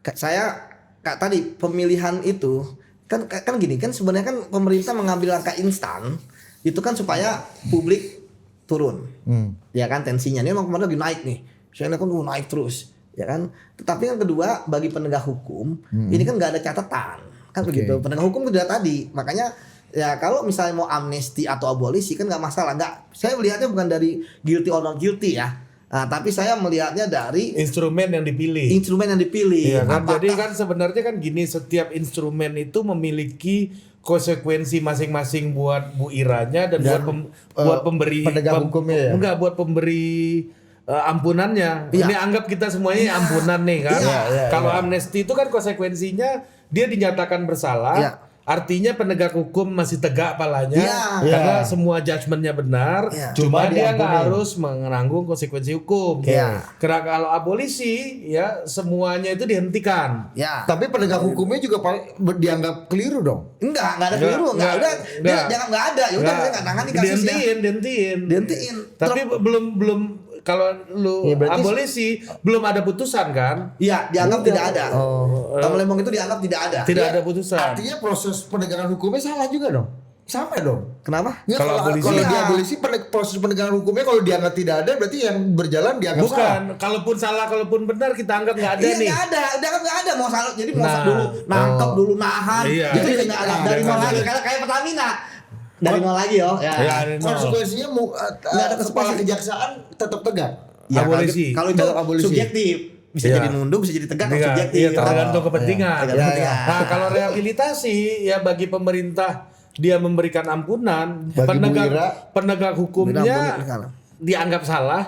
Saya tadi pemilihan itu kan gini kan sebenarnya kan pemerintah mengambil langkah instan itu kan supaya publik turun. Ya kan tensinya ini memang kemarin lagi naik nih. Saya kan naik terus, ya kan. Tetapi yang kedua bagi penegak hukum ini kan nggak ada catatan, kan Oke. begitu. Penegak hukum sudah tadi, makanya ya kalau misalnya mau amnesti atau abolisi kan nggak masalah. Nggak, saya melihatnya bukan dari guilty or not guilty ya. Nah, tapi saya melihatnya dari Instrumen yang dipilih. instrumen yang dipilih. Iya kan? Apakah- Jadi kan sebenarnya kan gini, setiap instrumen itu memiliki konsekuensi masing-masing buat Bu Iranya dan, buat pemberi penegak hukumnya ya? Enggak, buat pemberi ampunannya. Iya. Ini anggap kita semuanya ampunan nih kan. Iya, Kalau amnesti itu kan konsekuensinya dia dinyatakan bersalah. Iya. Artinya penegak hukum masih tegak palanya Iya. karena Iya. semua judgementnya benar. Iya. Cuma Cuma dia nggak diampuni. harus menanggung konsekuensi hukum. Iya. Karena kalau abolisi ya semuanya itu dihentikan. Ya. Tapi penegak hukumnya juga dianggap keliru dong. Enggak ada Enggak, keliru, enggak enggak, ada. Dia enggak. jangan enggak ada. Ya udah saya enggak tangani kasusnya. Dihentiin. Dihentiin. Tapi belum kalau lu Ya, berarti- abolisi belum ada putusan kan? Iya, dianggap tidak ada. Oh. Tom Lembong itu dianggap tidak ada. Tidak Ya, ada putusan. Artinya proses penegakan hukumnya salah juga dong. Sama dong. Kenapa? Nggak, Kalau kalau abolisi- kalau Iya. di abolisi proses penegakan hukumnya kalau dianggap tidak ada berarti yang berjalan dianggap Bukan, salah. kalaupun salah, kalaupun benar kita anggap nggak ada Iya nih. nggak ada, dianggap nggak ada. Mau salah, jadi mau Nah. dulu nangkep dulu nahan. Iya. Jadi nggak ada dari nol lagi. Kayak Pertamina. Dari nol lagi yo. Ya. Ya, ada nol. Konsekuensinya Nggak ada kepala konsekuensi. kejaksaan tetap tegak. Ya, Abolisi. Kalau itu Dalam abolisi. subjektif. Bisa Iya. jadi nunduk, bisa jadi tegak, Iya, subjektif. iya, tergantung kepentingan. Tergantung kepentingan. Nah, kalau rehabilitasi ya bagi pemerintah dia memberikan ampunan, Bagi Bu penegak Ira, penegak hukumnya Berampuni, dianggap salah.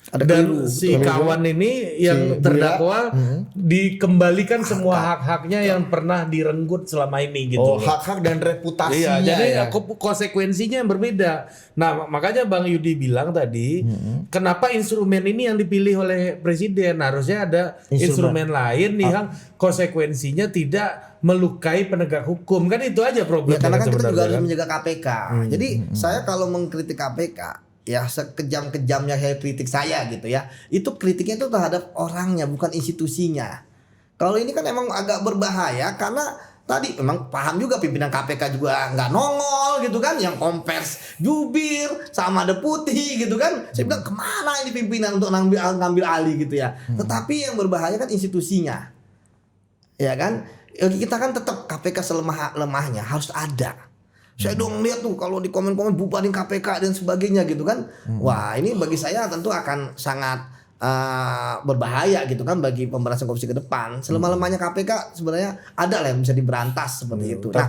Ada Dan keliru, si kawan ini yang Si Bu terdakwa dikembalikan semua hak-haknya yang pernah direnggut selama ini gitu. Oh, hak-hak dan reputasinya. Iya, jadi ya. konsekuensinya yang berbeda. Nah, makanya Bang Yudi bilang tadi, kenapa instrumen ini yang dipilih oleh presiden? Harusnya ada instrumen lain nih yang konsekuensinya tidak melukai penegak hukum. Kan itu aja Ya problemnya karena kan kita sebenarnya juga harus kan. menjaga KPK. Jadi saya kalau mengkritik KPK ya sekejam-kejamnya saya kritik saya gitu ya. Itu kritiknya itu terhadap orangnya bukan institusinya. Kalau ini kan emang agak berbahaya karena tadi memang paham juga pimpinan KPK juga nggak nongol gitu kan, yang kompers jubir sama deputi gitu kan. Saya bilang kemana ini pimpinan untuk ngambil alih gitu ya. Tetapi yang berbahaya kan institusinya. Ya kan? Kita kan tetap KPK selemah-lemahnya harus ada. Saya dong lihat tuh kalau di komen-komen bubarin KPK dan sebagainya gitu kan. Wah, ini bagi saya tentu akan sangat berbahaya gitu kan bagi pemberantasan korupsi ke depan. Selemah-lemahnya KPK sebenarnya ada lah yang bisa diberantas seperti itu. Nah,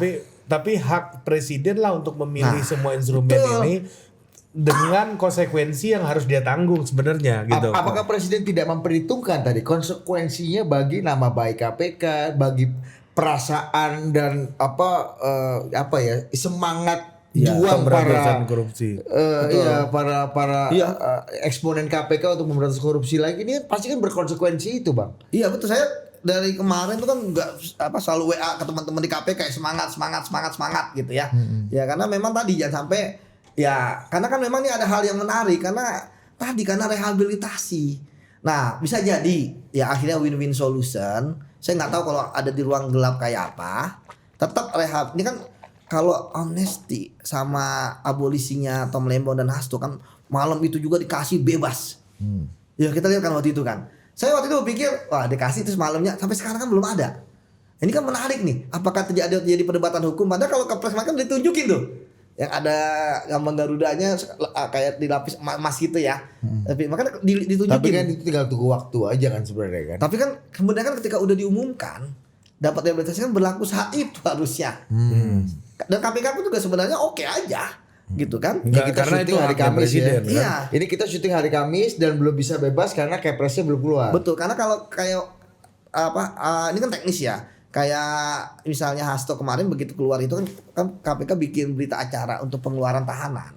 Tapi hak presiden lah untuk memilih Nah, semua instrumen betul. ini dengan konsekuensi yang harus dia tanggung sebenarnya gitu. Apakah presiden tidak memperhitungkan tadi konsekuensinya bagi nama baik KPK, bagi perasaan dan apa ya semangat juang pemberantasan para korupsi. iya para Iya. eksponen KPK untuk memberantas korupsi lagi ini pasti kan berkonsekuensi itu, Bang. iya betul, saya dari kemarin tuh kan nggak selalu WA ke teman-teman di KPK semangat gitu ya. Ya karena memang tadi jangan sampai ya karena kan memang ini ada hal yang menarik karena rehabilitasi. Nah, bisa jadi ya akhirnya win-win solution. Saya nggak tahu kalau ada di ruang gelap kayak apa. Tetap rehab. Ini kan kalau amnesti sama abolisinya Tom Lembong dan Hasto kan malam itu juga dikasih bebas. Ya kita lihat kan waktu itu kan. Saya waktu itu berpikir, wah dikasih terus malamnya sampai sekarang kan belum ada. Ini kan menarik nih. Apakah terjadi perdebatan hukum? Padahal kalau kepres kan ditunjukin tuh. Yang ada gambar Garudanya kayak dilapis emas gitu ya. Tapi makanya ditunjukin. Tapi kan itu tinggal tunggu waktu aja kan sebenarnya kan. Tapi kan kemudian kan ketika udah diumumkan dapat rehabilitasi kan berlaku saat itu harusnya. Dan KPK pun juga sebenarnya oke aja gitu kan. Ya, kita Karena syuting itu hari haknya Kamis presiden, ya. kan? Iya. Ini kita syuting hari Kamis dan belum bisa bebas karena kepresnya belum keluar. Betul, karena kalau kayak ini kan teknis ya. kayak misalnya Hasto kemarin begitu keluar itu kan KPK bikin berita acara untuk pengeluaran tahanan.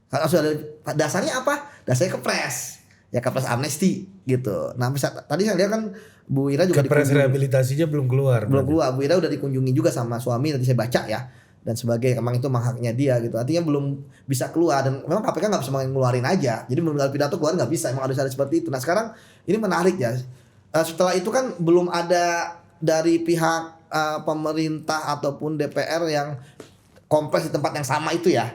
Kalau sudah ada dasarnya apa? Dasarnya kepres. Ya kepres amnesti gitu. Nah, tadi saya lihat kan Bu Ira juga Kepres rehabilitasinya belum keluar. Belum keluar. Bu Ira udah dikunjungi juga sama suami, tadi saya baca ya. Dan sebagai emang itu haknya dia gitu. Artinya belum bisa keluar dan memang KPK nggak bisa ngeluarin aja. Jadi menurut pidato keluar nggak bisa. Emang harus ada seperti itu. Nah sekarang ini menarik ya. Setelah itu kan belum ada dari pihak pemerintah ataupun DPR yang kompleks di tempat yang sama itu ya.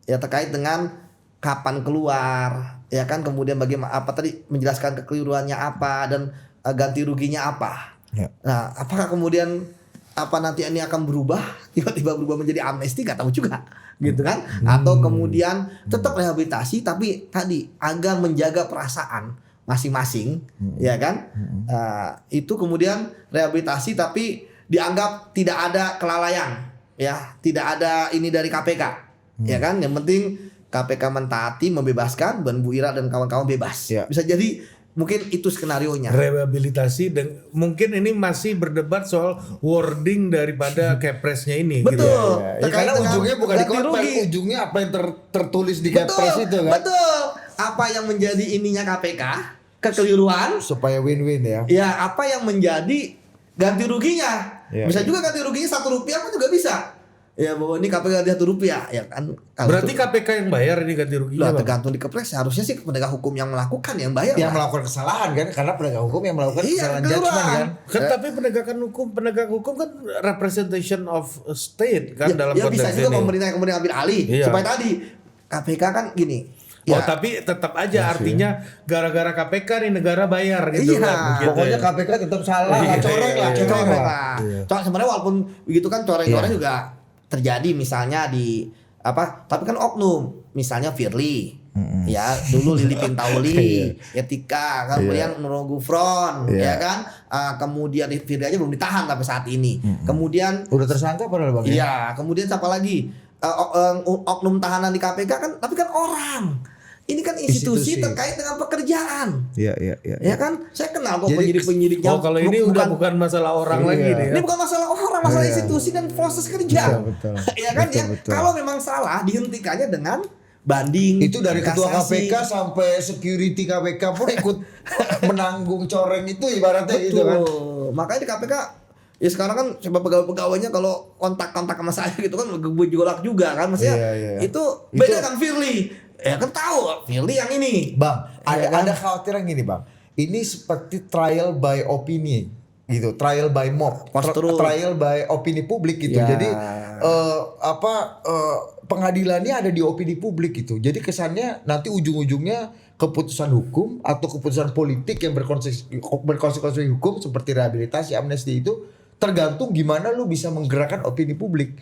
Ya terkait dengan kapan keluar, ya kan, kemudian bagaimana apa tadi menjelaskan kekeliruannya apa dan ganti ruginya apa. Ya. Nah, apakah kemudian apa nanti ini akan berubah tiba-tiba berubah menjadi amnesti nggak tahu juga gitu kan, atau kemudian tetap rehabilitasi tapi tadi agar menjaga perasaan masing-masing, ya kan. Itu kemudian rehabilitasi tapi dianggap tidak ada kelalaian, ya tidak ada ini dari KPK, ya kan, yang penting KPK mentaati, membebaskan, dan Bu Ira dan kawan-kawan bebas. Ya. Bisa jadi mungkin itu skenarionya. Rehabilitasi dan mungkin ini masih berdebat soal wording daripada kepresnya ini. Betul. Gitu. Ya, karena ujungnya bukan di ganti kepres, rugi. ujungnya apa yang tertulis di kepres itu kan. Betul. Apa yang menjadi ininya KPK, kekeliruan, Supaya win-win ya. ya apa yang menjadi ganti ruginya. Ya, Bisa juga ganti ruginya Rp1 pun juga bisa. Ya bahwa ini KPK ganti Rp1 ya kan. Kalau Berarti itu- KPK yang bayar ini ganti ruginya. Lah, Bang? tergantung di kepres, harusnya sih penegak hukum yang melakukan yang bayar. Yang lah. melakukan kesalahan kan, karena penegak hukum yang melakukan Iya, kesalahan kekeliruan. judgment kan. Kan tapi penegak hukum kan representation of state kan dalam ya bisa konteks juga ini. pemerintah yang kemudian ambil alih. Iya. Supaya tadi KPK kan gini. Oh tapi tetap aja artinya gara-gara KPK nih negara bayar gitu Iya. kan. Gitu Pokoknya ya. KPK tetap salah, nggak coreng lah, Coreng coreng lah. lah. Sebenarnya walaupun begitu kan coreng-coreng Iya. juga terjadi misalnya di apa? Tapi kan oknum, misalnya Firly, ya dulu Lili Pintauli, Etika, kemudian Nurul Gufron, Iya. ya kan? Kemudian Firly aja belum ditahan sampai saat ini. Kemudian Udah tersangka padahal Bang. Ya? iya, kemudian siapa lagi? Oknum tahanan di KPK kan, tapi kan orang. Ini kan institusi Institusi. terkait dengan pekerjaan. Iya, iya, iya. Ya kan? Saya kenal kok Jadi- penyidik-penyidiknya. Oh kalau ini udah bukan masalah orang Iya. lagi nih ya. Ini bukan masalah orang, masalah Iya. institusi dan proses kerja. Betul. Ya kan Betul, ya. betul. Kalau memang salah dihentikannya dengan banding. Itu dari ketua kasasi. KPK sampai security KPK pun ikut menanggung coreng itu ibaratnya Betul. gitu kan. Makanya di KPK ya sekarang kan coba pegawai-pegawainya kalau kontak-kontak sama saya gitu kan gejolak juga kan, maksudnya Iya, iya. itu beda kan Firly. Ya kan tahu Firly yang ini. Bang, Iya kan? ada khawatiran gini Bang. Ini seperti trial by opini gitu, trial by mob, Post-truth. trial by opini publik gitu. Ya. Jadi pengadilannya ada di opini publik gitu. Jadi kesannya nanti ujung-ujungnya keputusan hukum atau keputusan politik yang berkonsekuensi hukum seperti rehabilitasi, amnesti itu tergantung gimana lu bisa menggerakkan opini publik.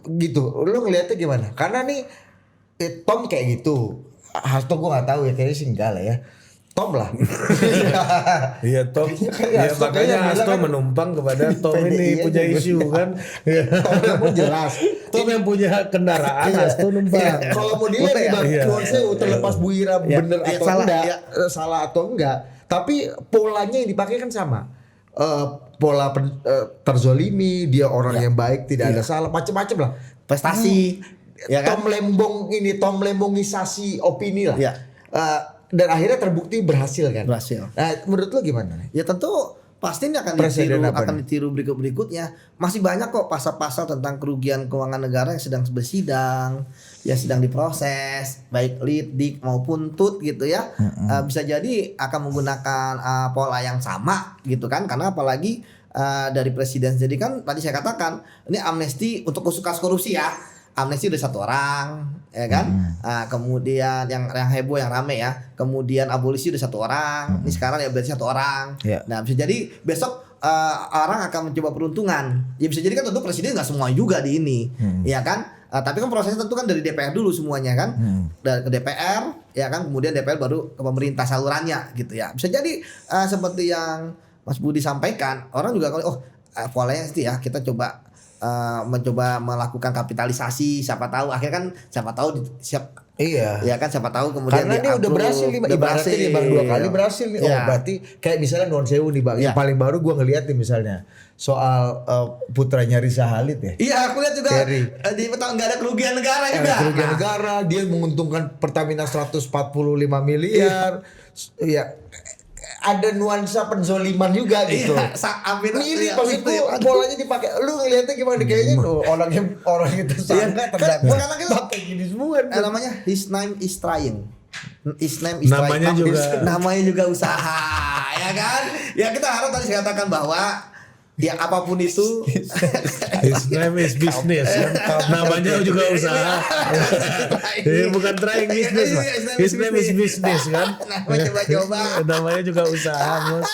Gitu. Lu ngeliatnya gimana? Karena nih Tom kayak gitu. Hasto gue nggak tahu ya, kayaknya sih enggak lah ya. Tom lah. Iya Tom. Iya, Ya Hasto makanya kayaknya Hasto kan- menumpang kepada Tom ini Iya, punya juga. isu kan. Tom pun jelas. Tom yang punya kendaraan, Hasto numpang. Kalau mau dilihat nih Bang, Iya. Nuan Sewu terlepas Bu Ira Iya. bener Iya, atau salah, enggak, iya. salah atau enggak, tapi polanya yang dipakai kan sama. Pola terzolimi, dia orang yang baik, tidak ada salah, macam-macam lah. Prestasi. Ya kan? Tom Lembongisasi opini lah. Iya. Dan akhirnya terbukti berhasil kan. Berhasil. Nah, menurut lo gimana nih? Ya tentu pasti ini akan Presiden ditiru, apa akan nih? ditiru berikutnya. Masih banyak kok pasal-pasal tentang kerugian keuangan negara yang sedang bersidang, yang sedang diproses, baik lid, dik maupun tut gitu ya. Bisa jadi akan menggunakan pola yang sama gitu kan, karena apalagi dari presiden. Jadi kan tadi saya katakan ini amnesti untuk kasus korupsi ya. Amnesti udah 1 orang, ya kan? Kemudian yang heboh, yang rame ya. Kemudian abolisi udah 1 orang. Ini sekarang ya berarti 1 orang. Ya. Nah bisa jadi besok orang akan mencoba peruntungan. Ya bisa jadi kan tentu presiden nggak semua juga di ini, ya kan? Tapi kan prosesnya tentu kan dari DPR dulu semuanya kan, dari ke DPR, ya kan? Kemudian DPR baru ke pemerintah salurannya gitu ya. Bisa jadi seperti yang Mas Budi sampaikan, orang juga kalau polanya itu ya kita coba mencoba melakukan kapitalisasi, siapa tahu akhirnya kan siapa tahu Iya. ya kan siapa tahu kemudian Karena ini udah berhasil nih, ibaratnya nih Bang 2 kali berhasil nih. Oh Iya. berarti kayak misalnya Nuan Sewu nih Bang, yang Iya. paling baru gue ngeliat nih misalnya soal putranya Riza Halid ya. Iya, aku lihat juga Ferry. di nggak ada kerugian negara juga. Kerugian Nah, negara, dia menguntungkan Pertamina 145 miliar. Ya ada nuansa penzoliman juga gitu. Iya, hampir Mirip iya, maksudku mirip. polanya dipakai. Lu ngeliatnya gimana kayaknya orang yang tersangka Iya, kan ternyata sekarang kan- pakai gini semua. namanya his name is trying. His name is Namanya trying. juga- Namanya juga usaha, ya kan? Ya kita harap tadi saya katakan bahwa ya apapun itu His name is business kan. Namanya juga usaha. Bukan trying business Pak. His name is business kan. Namanya coba-coba. Namanya juga usaha Bos.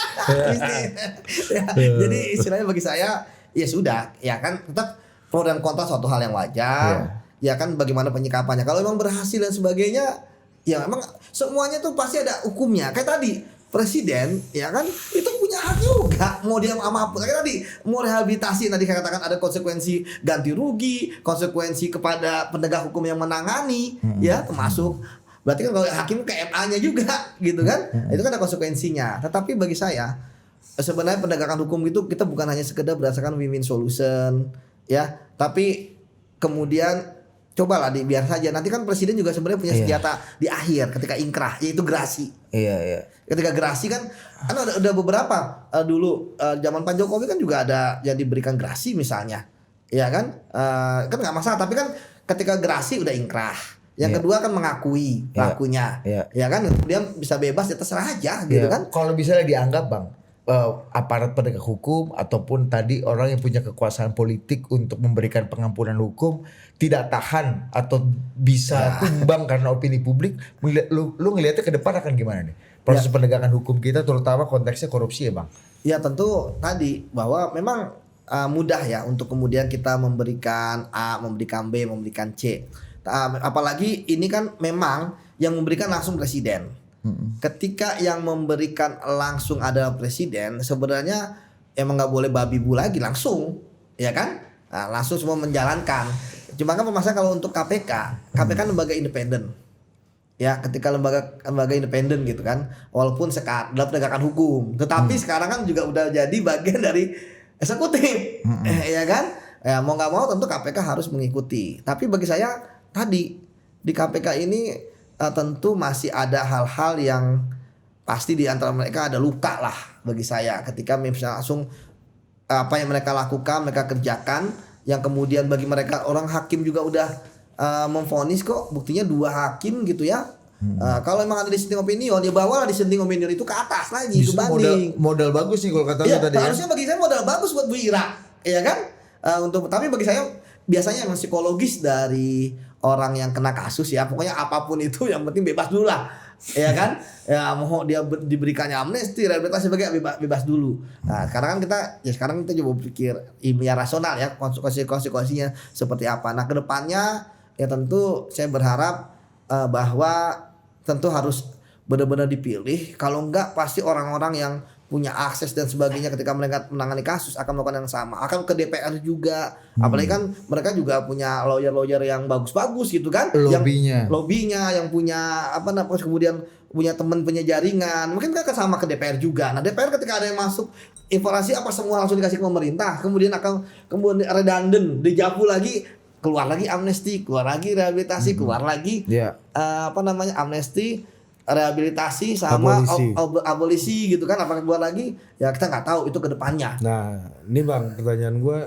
Ya, jadi istilahnya bagi saya ya sudah, ya kan tetap pro dan kontra suatu hal yang wajar. Ya kan bagaimana penyikapannya. Kalau memang berhasil dan sebagainya, ya memang semuanya tuh pasti ada hukumnya. Kayak tadi presiden ya kan itu punya hak juga mau dia sama apa kayak tadi mau rehabilitasi tadi saya katakan ada konsekuensi ganti rugi, konsekuensi kepada penegak hukum yang menangani ya termasuk berarti kan kalau hakim ke MA-nya juga gitu kan itu kan ada konsekuensinya. Tetapi bagi saya sebenarnya penegakan hukum itu kita bukan hanya sekedar berdasarkan win-win solution ya, tapi kemudian cobalah biar saja nanti kan presiden juga sebenarnya punya senjata di akhir ketika ingkrah yaitu gerasi. Iya. Ketika gerasi kan ada beberapa dulu zaman Pak Jokowi kan juga ada yang diberikan gerasi misalnya, ya kan kan nggak masalah. Tapi kan ketika gerasi udah ingkrah, yang kedua kan mengakui pelakunya, ya kan kemudian bisa bebas ya terserah aja gitu kan. Kalau misalnya dianggap Bang aparat penegak hukum ataupun tadi orang yang punya kekuasaan politik untuk memberikan pengampunan hukum tidak tahan atau bisa tumbang karena opini publik, lu ngelihatnya ke depan akan gimana nih proses penegakan hukum kita terutama konteksnya korupsi ya Bang? Ya tentu tadi bahwa memang mudah ya untuk kemudian kita memberikan A, memberikan B, memberikan C. Apalagi ini kan memang yang memberikan langsung presiden. Ketika yang memberikan langsung adalah presiden, sebenarnya emang nggak boleh babi bu lagi langsung, ya kan? Nah, langsung semua menjalankan. Cuma kan masalah kalau untuk KPK kan lembaga independen. Ya, ketika lembaga independen gitu kan, walaupun sekarang dalam penegakan hukum, tetapi sekarang kan juga udah jadi bagian dari eksekutif, ya kan? Ya mau nggak mau tentu KPK harus mengikuti. Tapi bagi saya tadi di KPK ini tentu masih ada hal-hal yang pasti di antara mereka ada luka lah bagi saya ketika misalnya langsung apa yang mereka lakukan mereka kerjakan yang kemudian bagi mereka orang hakim juga udah memvonis kok buktinya 2 hakim gitu ya. Kalau emang ada dissenting opinion ya bawalah dissenting opinion itu ke atas lagi itu banding. Modal bagus nih kalau kata Ya, lu tadi harusnya bagi saya modal bagus buat Bu Ira, ya kan? Tapi bagi saya biasanya emang psikologis dari orang yang kena kasus ya, pokoknya apapun itu yang penting bebas dulu lah, ya kan? Ya mau dia diberikannya amnesti, rehabilitasi sebagai bebas dulu. Nah, sekarang kan kita coba berpikir ilmiah rasional ya, konsekuensinya seperti apa. Nah, kedepannya ya tentu saya berharap bahwa tentu harus benar-benar dipilih. Kalau enggak pasti orang-orang yang punya akses dan sebagainya ketika mereka menangani kasus akan melakukan yang sama, akan ke DPR juga. Apalagi kan mereka juga punya lawyer yang bagus-bagus gitu kan, lobbynya yang punya kemudian punya teman punya jaringan, mungkin kan sama ke DPR juga. Nah DPR ketika ada yang masuk informasi apa semua langsung dikasih ke pemerintah, kemudian redundant, dijapu lagi, keluar lagi amnesti, keluar lagi rehabilitasi, keluar lagi amnesti, rehabilitasi sama abolisi gitu kan, apakah keluar lagi ya kita nggak tahu itu ke depannya. Nah ini Bang pertanyaan gue,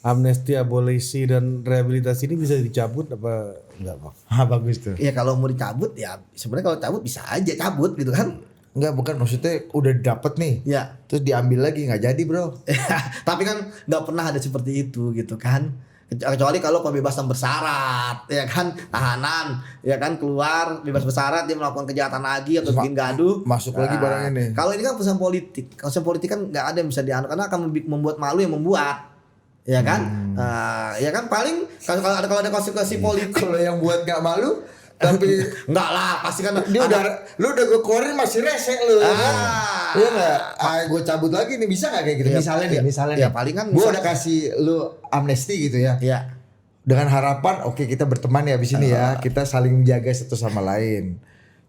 amnesti, abolisi dan rehabilitasi ini bisa dicabut apa enggak Bang? Bagus tuh. Ya kalau mau dicabut ya sebenarnya kalau cabut bisa aja cabut gitu kan. Enggak, bukan maksudnya udah dapet nih ya terus diambil lagi nggak jadi bro. Tapi kan nggak pernah ada seperti itu gitu kan, kecuali kalau pembebasan bersyarat ya kan, tahanan ya kan keluar bebas bersyarat dia melakukan kejahatan lagi atau bikin gaduh masuk lagi barang ini. Kalau ini kan perusahaan politik kan nggak ada yang bisa dianu karena akan membuat malu yang membuat ya kan. Ya kan paling kalau ada konsekuensi politik Kalau yang buat nggak malu Tapi Enggak lah, pasti kan dia lu udah gue keluarin masih rese lu. Ah. Iya enggak? Gue cabut lagi nih, bisa enggak kayak gitu? Iya, Misalnya iya. nih, misalnya Iya, nih. paling kan Gue misal- udah kasih lu amnesti gitu ya. Iya. Dengan harapan oke kita berteman ya abis ini ya, kita saling menjaga satu sama lain.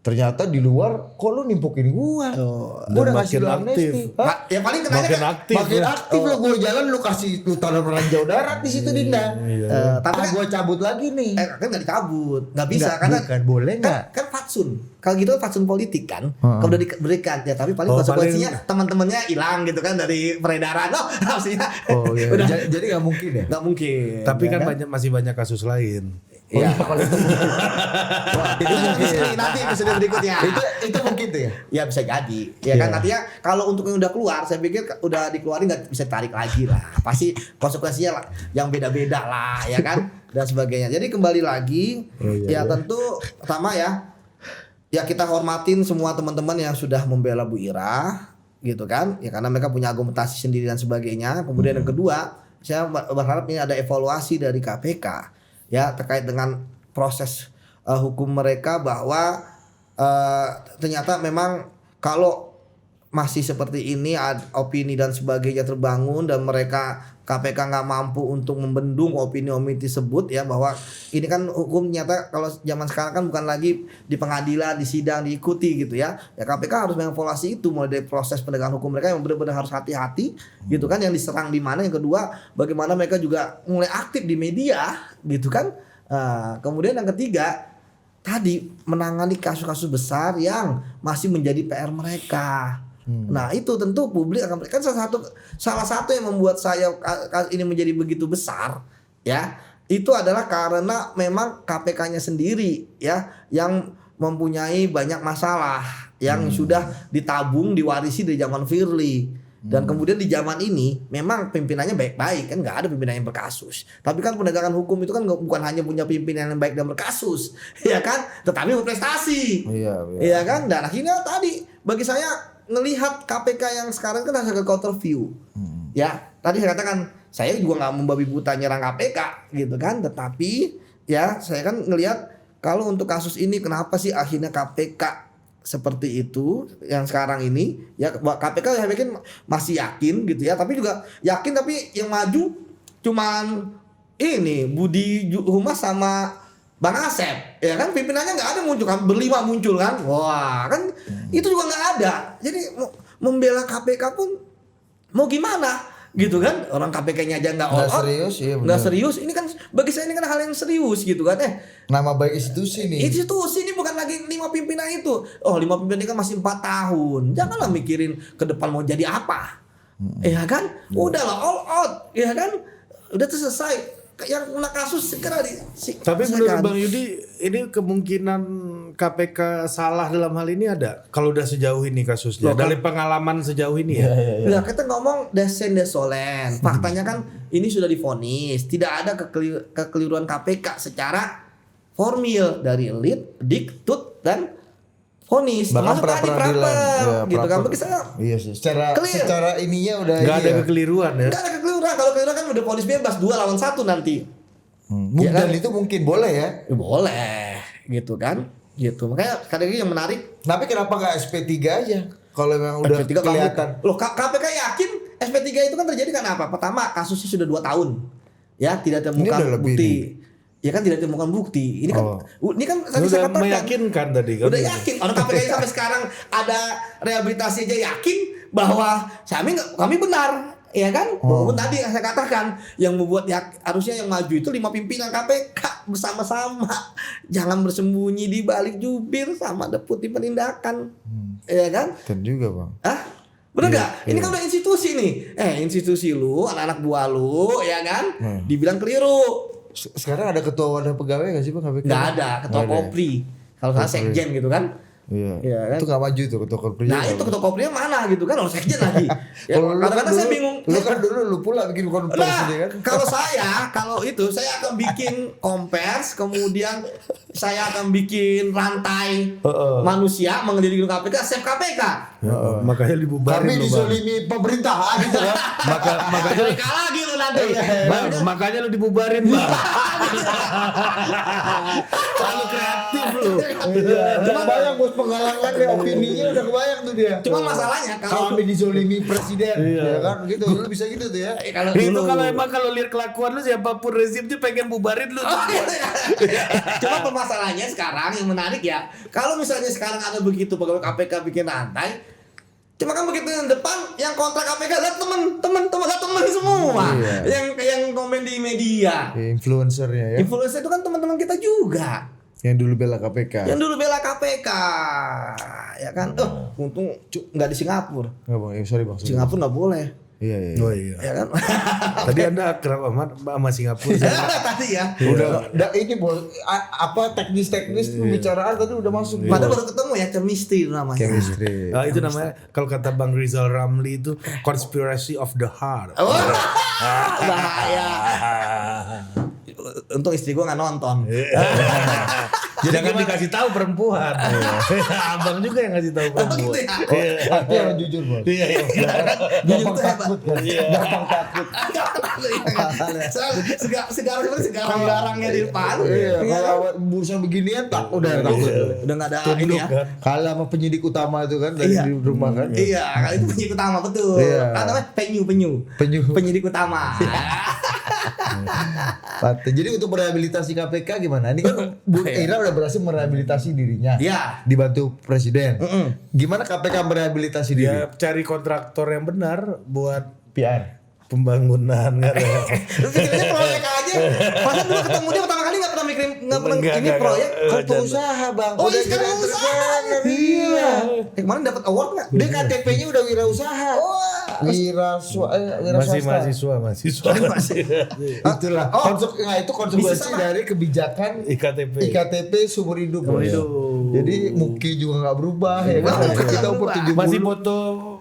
Ternyata di luar kok lu nimpukin gua. Gua udah kasih lu makin amnesti. aktif. Hah? Ya paling kenanya Makin kan- aktif. Makin ya. aktif lu, gua jalan lu kasih lu taruh ranjau darat di situ Dinda. tapi kan Gua cabut lagi nih. kan nggak dicabut, nggak bisa Nggak, karena bukan, boleh nggak? kan fatsun. Kalau gitu kan fatsun politik kan, kalau udah diberikan ya, tapi paling Oh, konsekuensinya teman-temannya hilang gitu kan dari peredaran. Oh, maksudnya Oh iya. udah Jadi nggak mungkin ya. nggak mungkin. Tapi ya kan masih banyak kasus lain. Iya. Kalau itu mungkin. Wah, itu mungkin. Nanti episode berikutnya. Itu mungkin tuh ya. Ya bisa jadi, ya kan artinya kalau untuk yang udah keluar, saya pikir udah dikeluarin nggak bisa tarik lagi lah. Pasti konsekuensinya lah, yang beda-beda lah, ya kan dan sebagainya. Jadi kembali lagi, tentu pertama ya kita hormatin semua teman-teman yang sudah membela Bu Ira, gitu kan, ya karena mereka punya argumentasi sendiri dan sebagainya. Kemudian yang kedua, saya berharap ini ada evaluasi dari KPK, ya terkait dengan proses hukum mereka bahwa ternyata memang kalau masih seperti ini opini dan sebagainya terbangun dan mereka KPK nggak mampu untuk membendung opini-opini tersebut ya, bahwa ini kan hukum nyata kalau zaman sekarang kan bukan lagi di pengadilan, di sidang diikuti gitu ya. Ya KPK harus mengevaluasi itu mulai dari proses penegakan hukum mereka yang benar-benar harus hati-hati gitu kan, yang diserang di mana, yang kedua bagaimana mereka juga mulai aktif di media gitu kan. Kemudian yang ketiga tadi menangani kasus-kasus besar yang masih menjadi PR mereka. Nah itu tentu publik akan kan salah satu yang membuat saya ini menjadi begitu besar ya, itu adalah karena memang KPK-nya sendiri ya yang mempunyai banyak masalah yang sudah ditabung diwarisi dari zaman Firly. Dan kemudian di zaman ini memang pimpinannya baik-baik kan, nggak ada pimpinan yang berkasus. Tapi kan penegakan hukum itu kan bukan hanya punya pimpinan yang baik dan berkasus, ya kan, tetapi berprestasi. Iya kan. Dan akhirnya tadi bagi saya ngelihat KPK yang sekarang kan hasil counter view. Ya tadi saya katakan saya juga nggak membabi buta nyerang KPK gitu kan, tetapi ya saya kan ngelihat kalau untuk kasus ini kenapa sih akhirnya KPK seperti itu yang sekarang ini ya, KPK saya pikir masih yakin gitu ya, tapi juga yakin tapi yang maju cuman ini Budi Humas sama Bang Asep ya kan, pimpinannya nggak ada muncul kan, berlima muncul kan, wah kan itu juga nggak ada. Jadi membela KPK pun mau gimana gitu kan, orang KPK-nya aja nggak all out, serius, iya nggak serius. Ini kan bagi saya ini kan hal yang serius gitu kan. Nama baik institusi nih. Institusi ini bukan lagi 5 pimpinan itu. Oh 5 pimpinan ini kan masih 4 tahun. Janganlah mikirin ke depan mau jadi apa. Ya kan? Udahlah all out. Ya kan? Udah selesai. Yang kena kasus segera Tapi menurut Bang Yudi, ini kemungkinan KPK salah dalam hal ini ada? Kalau udah sejauh ini kasusnya, dari pengalaman sejauh ini ya? Nah, kita ngomong desen desolen. Faktanya kan ini sudah divonis. Tidak ada kekeliruan KPK secara formil dari lead, diktut, dan vonis. Bahkan Termasuk tadi pra-peradilan. gitu kan. Bagi saya Iya sih. Secara ininya udah Nggak ada iya. kekeliruan ya? nggak ada kekeliruan. Kalau kekeliruan kan udah vonis bebas 2 lawan 1 nanti. Dan kan? itu mungkin boleh ya. Ya, boleh gitu kan. Gitu. Makanya kadang yang menarik, Tapi kenapa nggak SP3 aja? Kalau memang udah SP3 kelihatan. Loh KPK yakin SP3 itu kan terjadi karena apa? Pertama kasusnya sudah 2 tahun. Ya, tidak Ini temukan udah lebih bukti. nih. Ya kan tidak ditemukan bukti. Ini kan tadi Udah saya katakan meyakinkan tadi kan? udah yakin. Orang KPK ini sampai sekarang ada rehabilitasi aja yakin bahwa kami benar. Ya kan? Walaupun tadi saya katakan yang membuat harusnya yang maju itu 5 pimpinan KPK bersama-sama. Jangan bersembunyi di balik jubir sama deputi penindakan. Ya kan? Kan juga bang. Hah? Bener gak? Ini kan udah institusi nih. Institusi lu, anak-anak buah lu, ya kan? Dibilang keliru. Sekarang ada ketua wadah pegawai nggak sih bang KPK? Nggak ada, ketua Nggak ada ya? Kopri. Kalau salah sekjen gitu kan. Iya. Iya kan? Itu nggak maju tuh ketua Kopri. Nah itu ketua Kopri mana gitu kan, orang sekjen lagi. Ya, Kalau lu kan kadang-kadang saya dulu- bingung. Lu kan dulu lu pula bikin konversi Nah, kan? kalau itu saya akan bikin kompers, kemudian saya akan bikin rantai manusia mengelilingin KPK, save KPK. Makanya dibubarin Kami lu, Bang. dizolimi pemerintahan gitu kan. Makanya KPK lagi lu nanti. Bang, makanya lu dibubarin, Bang. Terlalu kreatif lu. Udah kebayang bos penggalangan ya, opininya udah kebayang tuh dia. Cuman masalahnya kalau Kami dizolimi presiden, ya kan gitu. Lu bisa gitu tuh ya. kalau Itu dulu- kalau lihat kelakuan lu siapapun rezimnya pengen bubarin lu. Cuma permasalahannya sekarang yang menarik ya, kalau misalnya sekarang ada begitu pegawai KPK bikin rantai, cuma kan begitu yang depan yang kontrak KPK lihat temen semua, yang komen di media, Influencernya ya. influencer itu kan teman-teman kita juga, Yang dulu bela KPK. yang dulu bela KPK, ya kan? Untung nggak di Singapura, Enggak bang, sorry bang. Singapura nggak boleh, Iya. Oh iya. ya kan? Tadi Anda akrab sama Singapura. Tadi ya. Udah, ini bos, apa teknis pembicaraan tadi udah masuk. Padahal baru ketemu ya, chemistry itu namanya. Chemistry. Itu namanya kalau kata Bang Rizal Ramli itu conspiracy of the heart. Bahaya. Untung istri gua nggak nonton. Jangan dikasih tahu perempuan. Abang juga yang ngasih tahu Oh perempuan. gitu ya. Aku yang jujur bos. Iya. Gampang tuh hebat. takut kan. Gampang takut. Sekarang garangnya di depan. Iya, kalau urusan beginian tak udah takut. Udah nggak ada ini ya. Kalau sama penyidik utama itu kan dari Iya. di rumah kan. Iya, kalau itu penyidik utama betul. Iya. Kan namanya penyu. Penyidik utama. Patah. Jadi untuk merehabilitasi KPK gimana? Ini kan Bu Ira udah berhasil merehabilitasi dirinya. Iya. Dibantu presiden. Gimana KPK merehabilitasi diri? Ya cari kontraktor yang benar buat PR. Lu pembangunan pikirnya proyek aja. Masa dulu ketemu dia pertama kali nggak pernah mikirin ini proyek. Kan pengusaha bang. Oh iya Udah sekarang jadi usaha. entrepreneur. Iya. Kemarin dapat award nggak? Dia KTP-nya udah wirausaha. Wira masih swasta. mahasiswa. Itulah. Itu konsekuensi Bisa, dari kebijakan IKTP. IKTP seumur hidup. Seumur Bos. hidup. Jadi Muki juga nggak berubah ya kan. Kita umur 70. Masih foto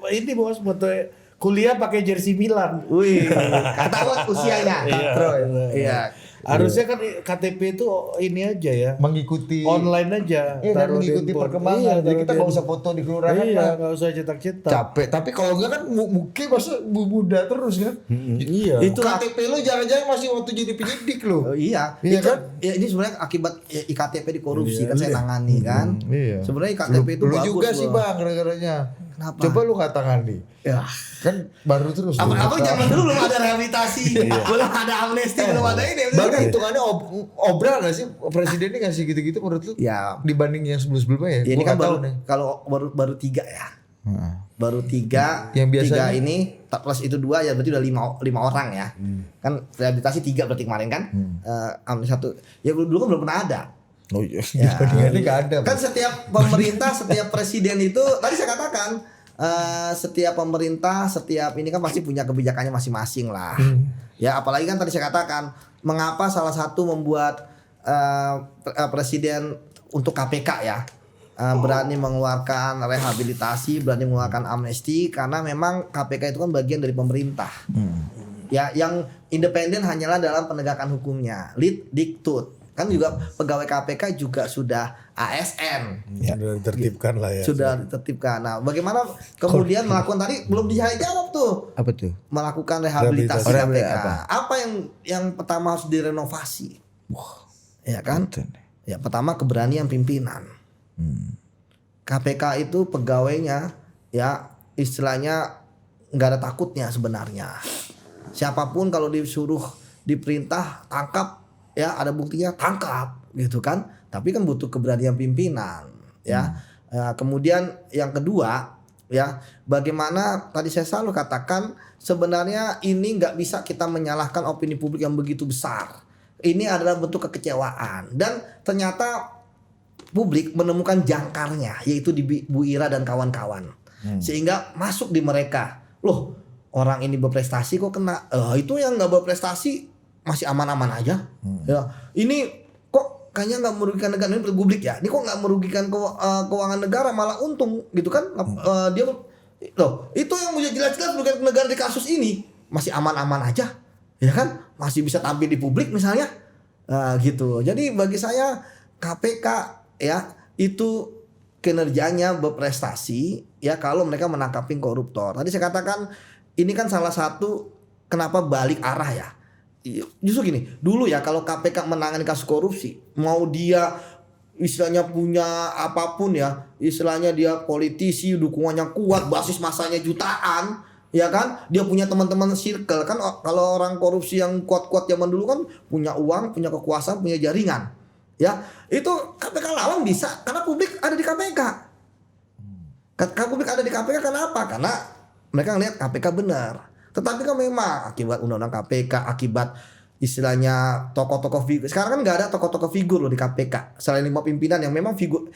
ini bos, foto kuliah pakai jersey Milan. Wih, ketahuan usianya. Katro ya. Iya. Harusnya kan KTP itu ini aja ya. Mengikuti Online aja. Iya kan taruh di mengikuti handphone. perkembangan. Iya, Jadi taruh kita di nggak usah foto di kelurahan Iya, lah. nggak usah cetak-cetak. Capek. Tapi kalau enggak kan Muki masa muda terus kan. Iya. Itu KTP lu jangan-jangan masih waktu jadi penyidik lu. Oh, iya. Iya Itu, kan? ya, ini sebenarnya akibat ya, IKTP dikorupsi kan saya nangani kan. Iya. Sebenarnya IKTP itu lu bagus juga loh. sih bang gara-garanya. Kenapa? Coba lu nggak tangani. Ya. Kan baru terus. lu. Apa zaman dulu belum ada rehabilitasi, belum ada amnesti, belum ada ini. Berarti hitungannya obral gak sih presiden ini ngasih gitu-gitu menurut lu? Ya. Dibanding yang sebelum-sebelumnya ya? Ya, ini Gua kan nggak baru tahu nih. kalau baru 3 ya. Baru 3. Yang biasanya? 3 ini plus itu 2 ya berarti udah 5 orang ya. Kan rehabilitasi 3 berarti kemarin kan. Amnesti 1. Ya dulu kan belum pernah ada. Oh iya. Ya. Dibandingannya nggak ada. Kan Bang. setiap pemerintah, setiap presiden itu tadi saya katakan setiap pemerintah, setiap ini kan pasti punya kebijakannya masing-masing lah. Ya apalagi kan tadi saya katakan mengapa salah satu membuat presiden untuk KPK ya berani mengeluarkan rehabilitasi, berani mengeluarkan amnesti karena memang KPK itu kan bagian dari pemerintah. Ya yang independen hanyalah dalam penegakan hukumnya, lead diktut. Kan juga pegawai KPK juga sudah ASN. Ya, sudah ditertipkan lah ya. Sudah ditertibkan. Nah, bagaimana kemudian melakukan tadi belum dijawab tuh. Apa tuh? Melakukan rehabilitasi Rehabilitasi. KPK. Apa? Apa yang pertama harus direnovasi? Ya kan? Ya pertama keberanian pimpinan. KPK itu pegawainya ya istilahnya nggak ada takutnya sebenarnya. Siapapun kalau disuruh diperintah tangkap ya ada buktinya tangkap gitu kan. Tapi kan butuh keberanian pimpinan ya. Kemudian yang kedua ya bagaimana tadi saya selalu katakan sebenarnya ini nggak bisa kita menyalahkan opini publik yang begitu besar. Ini adalah bentuk kekecewaan dan ternyata publik menemukan jangkarnya yaitu di Bu Ira dan kawan-kawan sehingga masuk di mereka loh orang ini berprestasi kok kena itu yang nggak berprestasi masih aman-aman aja ya ini kok kayaknya nggak merugikan negara ini publik ya ini kok nggak merugikan keuangan negara malah untung gitu kan dia loh itu yang jelas-jelas merugikan negara di kasus ini masih aman-aman aja ya kan masih bisa tampil di publik misalnya gitu jadi bagi saya KPK ya itu kinerjanya berprestasi ya kalau mereka menangkapin koruptor. Tadi saya katakan ini kan salah satu kenapa balik arah ya. Justru gini, dulu ya kalau KPK menangani kasus korupsi, mau dia istilahnya punya apapun ya, istilahnya dia politisi, dukungannya kuat, basis masanya jutaan, ya kan? Dia punya teman-teman circle kan. Kalau orang korupsi yang kuat-kuat zaman dulu kan punya uang, punya kekuasaan, punya jaringan. Ya, itu KPK lawan bisa karena publik ada di KPK. Karena publik ada di KPK kenapa? Karena mereka ngelihat KPK benar. Tetapi kan memang akibat undang-undang KPK, akibat istilahnya tokoh-tokoh figur. Sekarang kan nggak ada tokoh-tokoh figur loh di KPK. Selain 5 pimpinan yang memang figur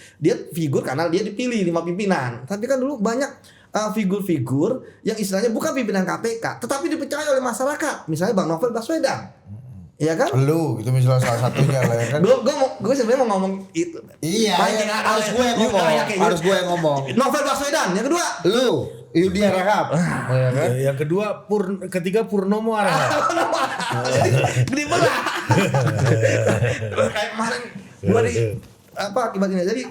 karena dia dipilih 5 pimpinan. Tapi kan dulu banyak figur-figur yang istilahnya bukan pimpinan KPK, tetapi dipercaya oleh masyarakat. Misalnya Bang Novel Baswedan. Iya kan? Lu itu misalnya salah satunya lah ya kan. Gue sebenarnya mau ngomong itu. Iya, harus gue yang ngomong. Harus gue yang ngomong. Novel Baswedan. Yang kedua, lu Yudi Rahab. Ya kan? Yang kedua ketiga Purnomo Arahap. gede banget. Kayak kemarin gua akibat ini. Jadi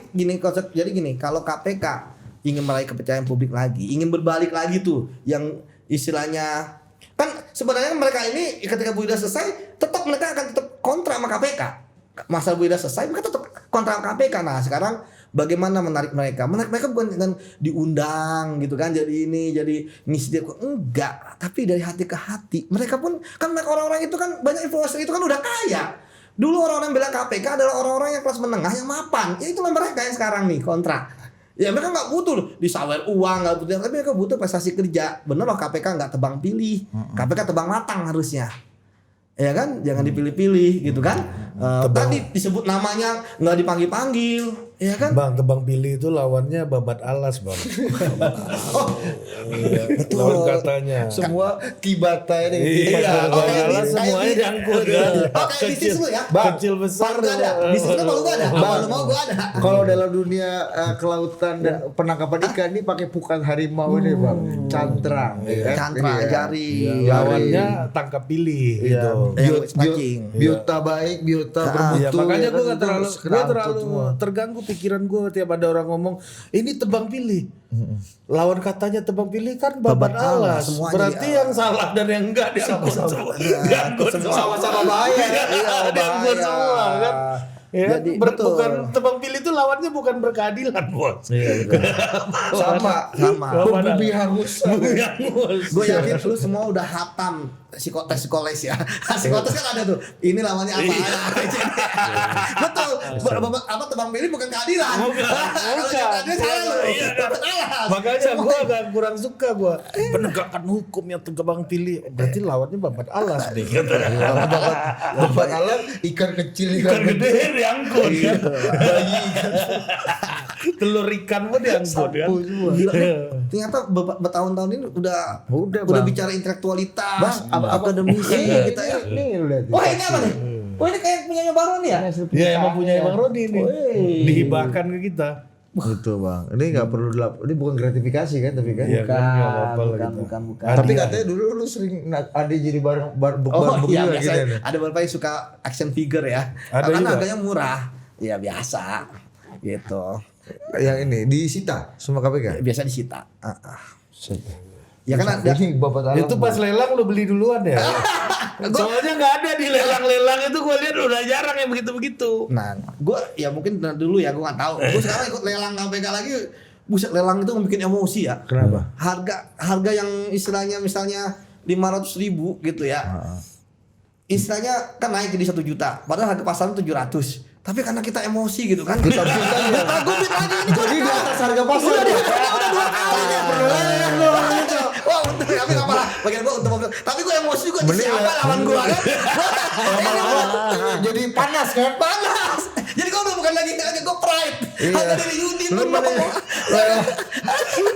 gini, kalau KPK ingin meraih kepercayaan publik lagi, ingin berbalik lagi tuh yang istilahnya kan sebenarnya mereka ini ketika Bu Ida selesai mereka akan tetap kontra sama KPK. Masa Bu Ida selesai mereka tetap kontra KPK. Nah, sekarang bagaimana menarik mereka? Menarik mereka bukan dengan diundang gitu kan, jadi ngisi dia enggak, tapi dari hati ke hati. Mereka pun kan orang-orang itu kan banyak influencer itu kan udah kaya. Dulu orang-orang yang bilang KPK adalah orang-orang yang kelas menengah yang mapan. Ya itulah mereka yang sekarang nih kontra. Ya mereka nggak butuh loh disawer uang, nggak butuh, tapi mereka butuh prestasi kerja. Bener loh, KPK nggak tebang pilih, KPK tebang matang harusnya. Ya kan, jangan dipilih-pilih gitu kan. Tadi disebut namanya nggak dipanggil-panggil, ya kan? Bang, tebang pilih itu lawannya babat alas, Bang. Betul. Lawan katanya. Semua kibata ini. Iya, Babat alas semuanya diangkut kan. Oke, bisnis lu ya. Kecil besar Palu gak ada. Bisnisnya palu gak ada. Kalau lu mau gua ada. Kalau dalam dunia kelautan dan penangkapan ikan ini pakai pukat harimau ini bang, cantrang, ya kan? Cantrang, Iya. jari. Lawannya tangkap pilih gitu. Biota baik, biota bermutu. Ya, makanya ya gue kan? gak terlalu, Itu kerangkut semua. terganggu pikiran gue tiap ada orang ngomong ini tebang pilih. Lawan katanya tebang pilih kan babat alas. semuanya Berarti yang salah dan yang enggak diangkut semua. Diangkut semua. Sama-sama bahaya. Iya, Diangkut bahaya. semua kan. Ya, Jadi, betul. bukan tebang pilih itu lawannya bukan berkeadilan, Bos. Sama. Bumi hangus. Gue yakin lu semua udah hatam psikotes ya. Psikotes kan ada tuh. Ini lawannya apa? Betul. Apa tebang pilih bukan keadilan. Kalau keadilan salah lu. Dapat alas. Makanya gue agak kurang suka gue penegakan hukum yang tebang pilih. Berarti lawannya babat alas deh. Babat alam, ikan kecil, Ikan gede diangkut kan. bayi. Telur ikan pun diangkut kan. Gila, ternyata bertahun-tahun ini udah Bang. bicara intelektualitas, Bang, akademisi kita ya. Nih lu lihat. Oh ini apa nih? Oh ini kayak punyanya Bang Roni ya? Ya emang punya Bang Rodi nih. Wih. Dihibahkan ke kita. Itu bang, ini nggak perlu ini bukan gratifikasi kan tapi kan. Iya kan, nggak apa-apa lah gitu. bukan. Tapi katanya dulu lu sering ada jadi bareng Oh iya begini biasa. gini. Ada beberapa yang suka action figure ya. Ada Karena juga. harganya murah. Ya biasa. Gitu. Yang ini disita sama KPK. Biasa disita. Ya kan ada. Ini bapak alam. Itu pas lelang lu beli duluan ya. Soalnya nggak ada di lelang-lelang itu gue lihat udah jarang yang begitu-begitu. Nah, gue ya mungkin dulu ya gue nggak tahu. Gue sekarang ikut lelang KPK lagi. Buset, lelang itu bikin emosi ya. Kenapa? Harga yang istilahnya misalnya 500.000 gitu ya. Istilahnya kan naik jadi 1 juta. Padahal harga pasaran 700. Tapi karena kita emosi gitu kan. Kita bid lagi. Gue bid lagi ini. Jadi di atas harga pasar. Udah 2 kali nih. Wah untung tapi gak apa-apa. Bagian gue untung. Tapi gue emosi gue di siapa lawan gue kan. Lama-lama jadi panas kan? Panas. Jadi gue udah bukan lagi gue pride. Harga dari Yudi Lu pun mana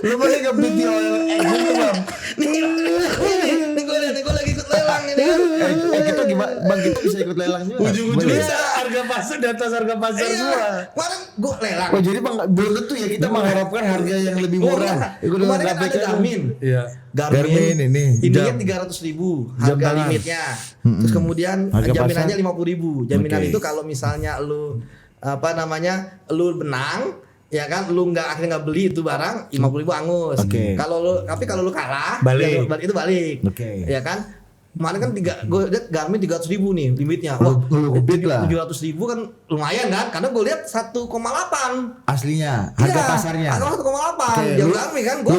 lu mana ngebit di OLX gitu bang? Nih gue lagi ikut lelang ini kan. Kita gimana? Bang kita bisa ikut lelang juga. Ujung-ujungnya harga pasar di atas harga pasar semua. Kemarin gue lelang. Oh jadi bang belum tentu ya kita mengharapkan harga yang lebih murah. Ikut dengan Kemarin kan KPK. ada Garmin. Iya. Garmin ini, Ininya jam. 300.000 Jam harga tangan. limitnya. Terus kemudian Harga jaminannya pasar? 50.000. Jaminan Oke. itu kalau misalnya lu apa namanya, lu menang, ya kan, lu akhirnya nggak beli itu barang, 50.000 angus. Oke. Tapi kalau lu kalah, Balik. ya, itu balik. Oke. Ya kan? Kemarin kan gue lihat Garmin 300.000 nih limitnya. Lu ngebid lah. 700.000 kan lumayan kan? Karena gue lihat 1,8. Aslinya, harga Iya, pasarnya. harga 1,8. Oke, Jam lu- Garmin kan? Gue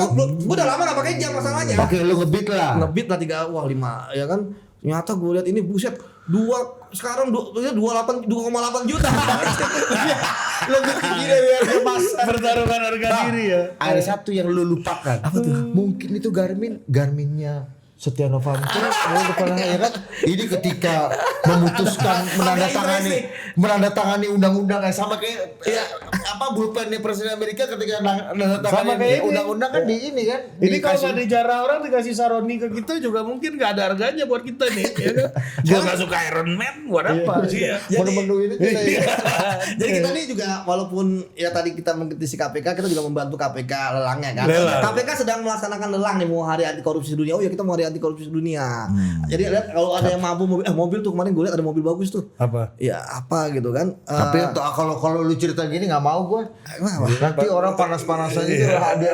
udah lama gak pakai jam masalahnya. Oke, lu ngebid lah. Ngebit lah 5 ya kan? Ternyata gue lihat ini buset sekarang 2,8 juta. Lebih tinggi dari harga pasar. Pertarungan harga diri ya. Ada satu yang lu lupakan. Apa tuh? Mungkin itu Garminnya Setia Novanto, ya kan? Ini ketika memutuskan menandatangani undang-undang yang sama kayak apa bullpennya Presiden Amerika ketika Sama menandatangani kayak ini. undang-undang kan di ini kan. Ini kalau dikasih- nggak dijarah orang dikasih Saroni ke kita juga mungkin nggak ada harganya buat kita nih. Ya kan? Gua nggak suka Iron Man, buat apa? Iya. menu-menu ini kita ya. Jadi kita nih juga walaupun ya tadi kita mengkritisi KPK, kita juga membantu KPK lelangnya kan. Lelang. KPK sedang melaksanakan lelang nih, mau hari anti korupsi dunia. Oh ya, kita mau hari anti korupsi dunia. Jadi lihat kalau ada yang mampu mobil tuh, kemarin gue lihat ada mobil bagus tuh. Apa? Ya apa gitu kan. Tapi kalau lu cerita gini nggak mau gue. Kenapa? Nanti orang panas-panasan itu ada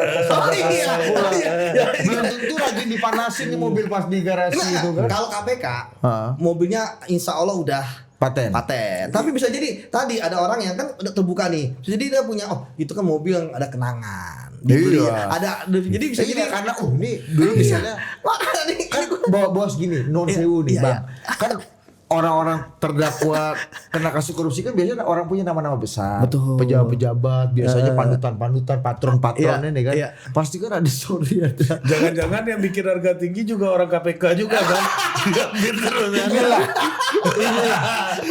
belum tentu lagi dipanasin nih mobil pas di garasi itu kan. Kalau KPK Heeh. mobilnya insya Allah udah Paten. Tapi bisa jadi tadi ada orang yang kan udah terbuka nih. Bisa jadi dia punya itu kan mobil yang ada kenangan. Dibeli. Iya. Jadi bisa Iya, jadi karena ini dulu misalnya makanya nih kan bos gini non sewu nih Iya, bang kan orang-orang terdakwa kena kasus korupsi kan biasanya orang punya nama-nama besar. Betul. Pejabat-pejabat biasanya panutan-panutan patron-patronnya Iya, nih kan. iya. Pasti kan ada story ada. Jangan-jangan yang bikin harga tinggi juga orang KPK juga kan? Diambil terus kan?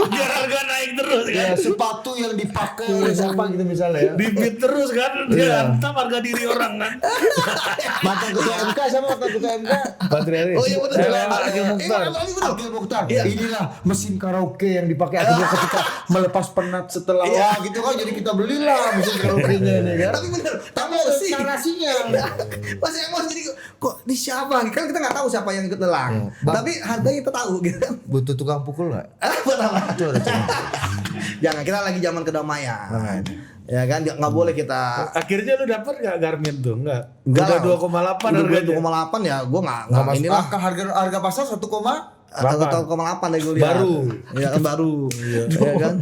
Biar harga naik terus kan? Ya sepatu yang dipakai oleh siapa gitu misalnya ya. Bibit terus kan? Dia hantam harga diri orang kan? Mantan ketua MK sama mantan ketua MK. Patrialis. Oh iya betul. Akil Mukhtar. Akil Mukhtar. Iya. Inilah mesin karaoke yang dipakai akhirnya ketika melepas penat setelah wah gitu kan jadi kita belilah mesin karaoke-nya ini kan. Tapi bener, Tapi ada emosi. narasinya. Masih emosi jadi kok ini siapa? Kan kita nggak tahu siapa yang ikut lelang. Tapi harganya kita tahu gitu kan. Butuh tukang pukul nggak? Buat apa? Itu ada tukang. Jangan, kita lagi zaman kedamaian. Ya kan nggak boleh kita Akhirnya lu dapat nggak Garmin tuh? Nggak. Enggak Udah lah. 2,8 Udah harganya. 2,8 ya, gue nggak Nggak masuk inilah. akal harga pasar 1, 1,8 deh gue lihat. Baru. Ya kan baru. Ya kan.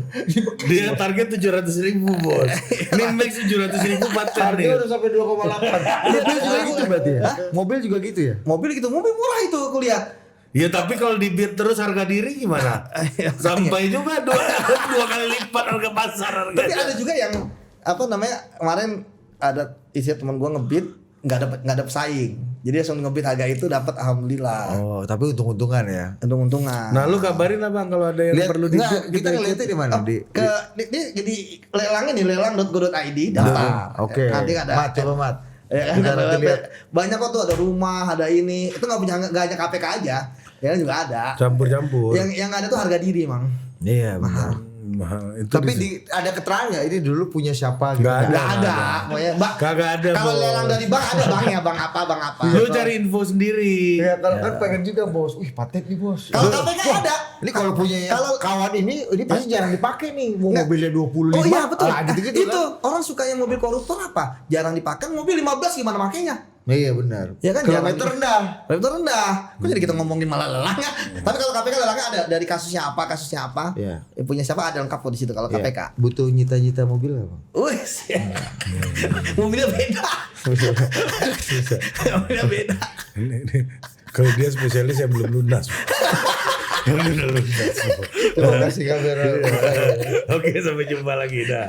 Dia target 700.000 bos. Ini max 700.000 paten nih. harga udah sampai 2,8. Mobil juga gitu berarti ya? Mobil juga gitu ya? Mobil gitu, mobil murah itu aku lihat. Ya tapi kalau dibid terus harga diri gimana? Sampai juga dua kali lipat harga pasar harga. Tapi ada juga yang apa namanya, kemarin ada isi teman gue ngebid nggak ada pesaing. Jadi langsung ngebid harga itu dapat, alhamdulillah. Oh, tapi untung-untungan ya. Untung-untungan. Nah lu kabarin lah bang kalau ada yang perlu di enggak, kita ngeliatnya di mana? Di Jadi lelangnya di lelang.go.id daftar. Oke. Nanti ada. Mat, coba Mat. Ya, kan, Kita ada nanti lihat. banyak kok tuh, ada rumah, ada ini. Itu nggak hanya KPK aja. Ya kan juga ada. campur-campur. Yang ada tuh harga diri, Mang. Iya, benar. Mahal. Itu Tapi ada keterangan nggak ini dulu punya siapa gitu? Nggak Nggak ada. Pokoknya, Kagak ada, Kalau Bos. lelang dari bank ada banknya, bang apa. Lu cari info sendiri. Ya kalau kan pengen juga bos. Wih paten nih bos. Kalau KPK ada. Ini kalau punya kawan ini pasti jarang dipakai nih. Mau Nggak. mobilnya 25. Oh iya betul. Gitu-gitu Itu kan. orang suka yang mobil koruptor apa? Jarang dipakai, mobil 15 gimana makainya? Iya benar. Ya kan, Kilometer jarang. rendah. Kilometer rendah. Kok jadi kita ngomongin malah lelang ya? Tapi kalau KPK lelangnya ada dari kasusnya apa? Iya. Punya siapa ada lengkap kok di situ kalau Iya. KPK. Butuh nyita-nyita mobil nggak bang? Wih, mobilnya beda. Mobilnya beda. Ini. Kalau dia spesialis yang belum lunas. Yang udah lunas. Terima kasih kamera. Oke sampai jumpa lagi dah.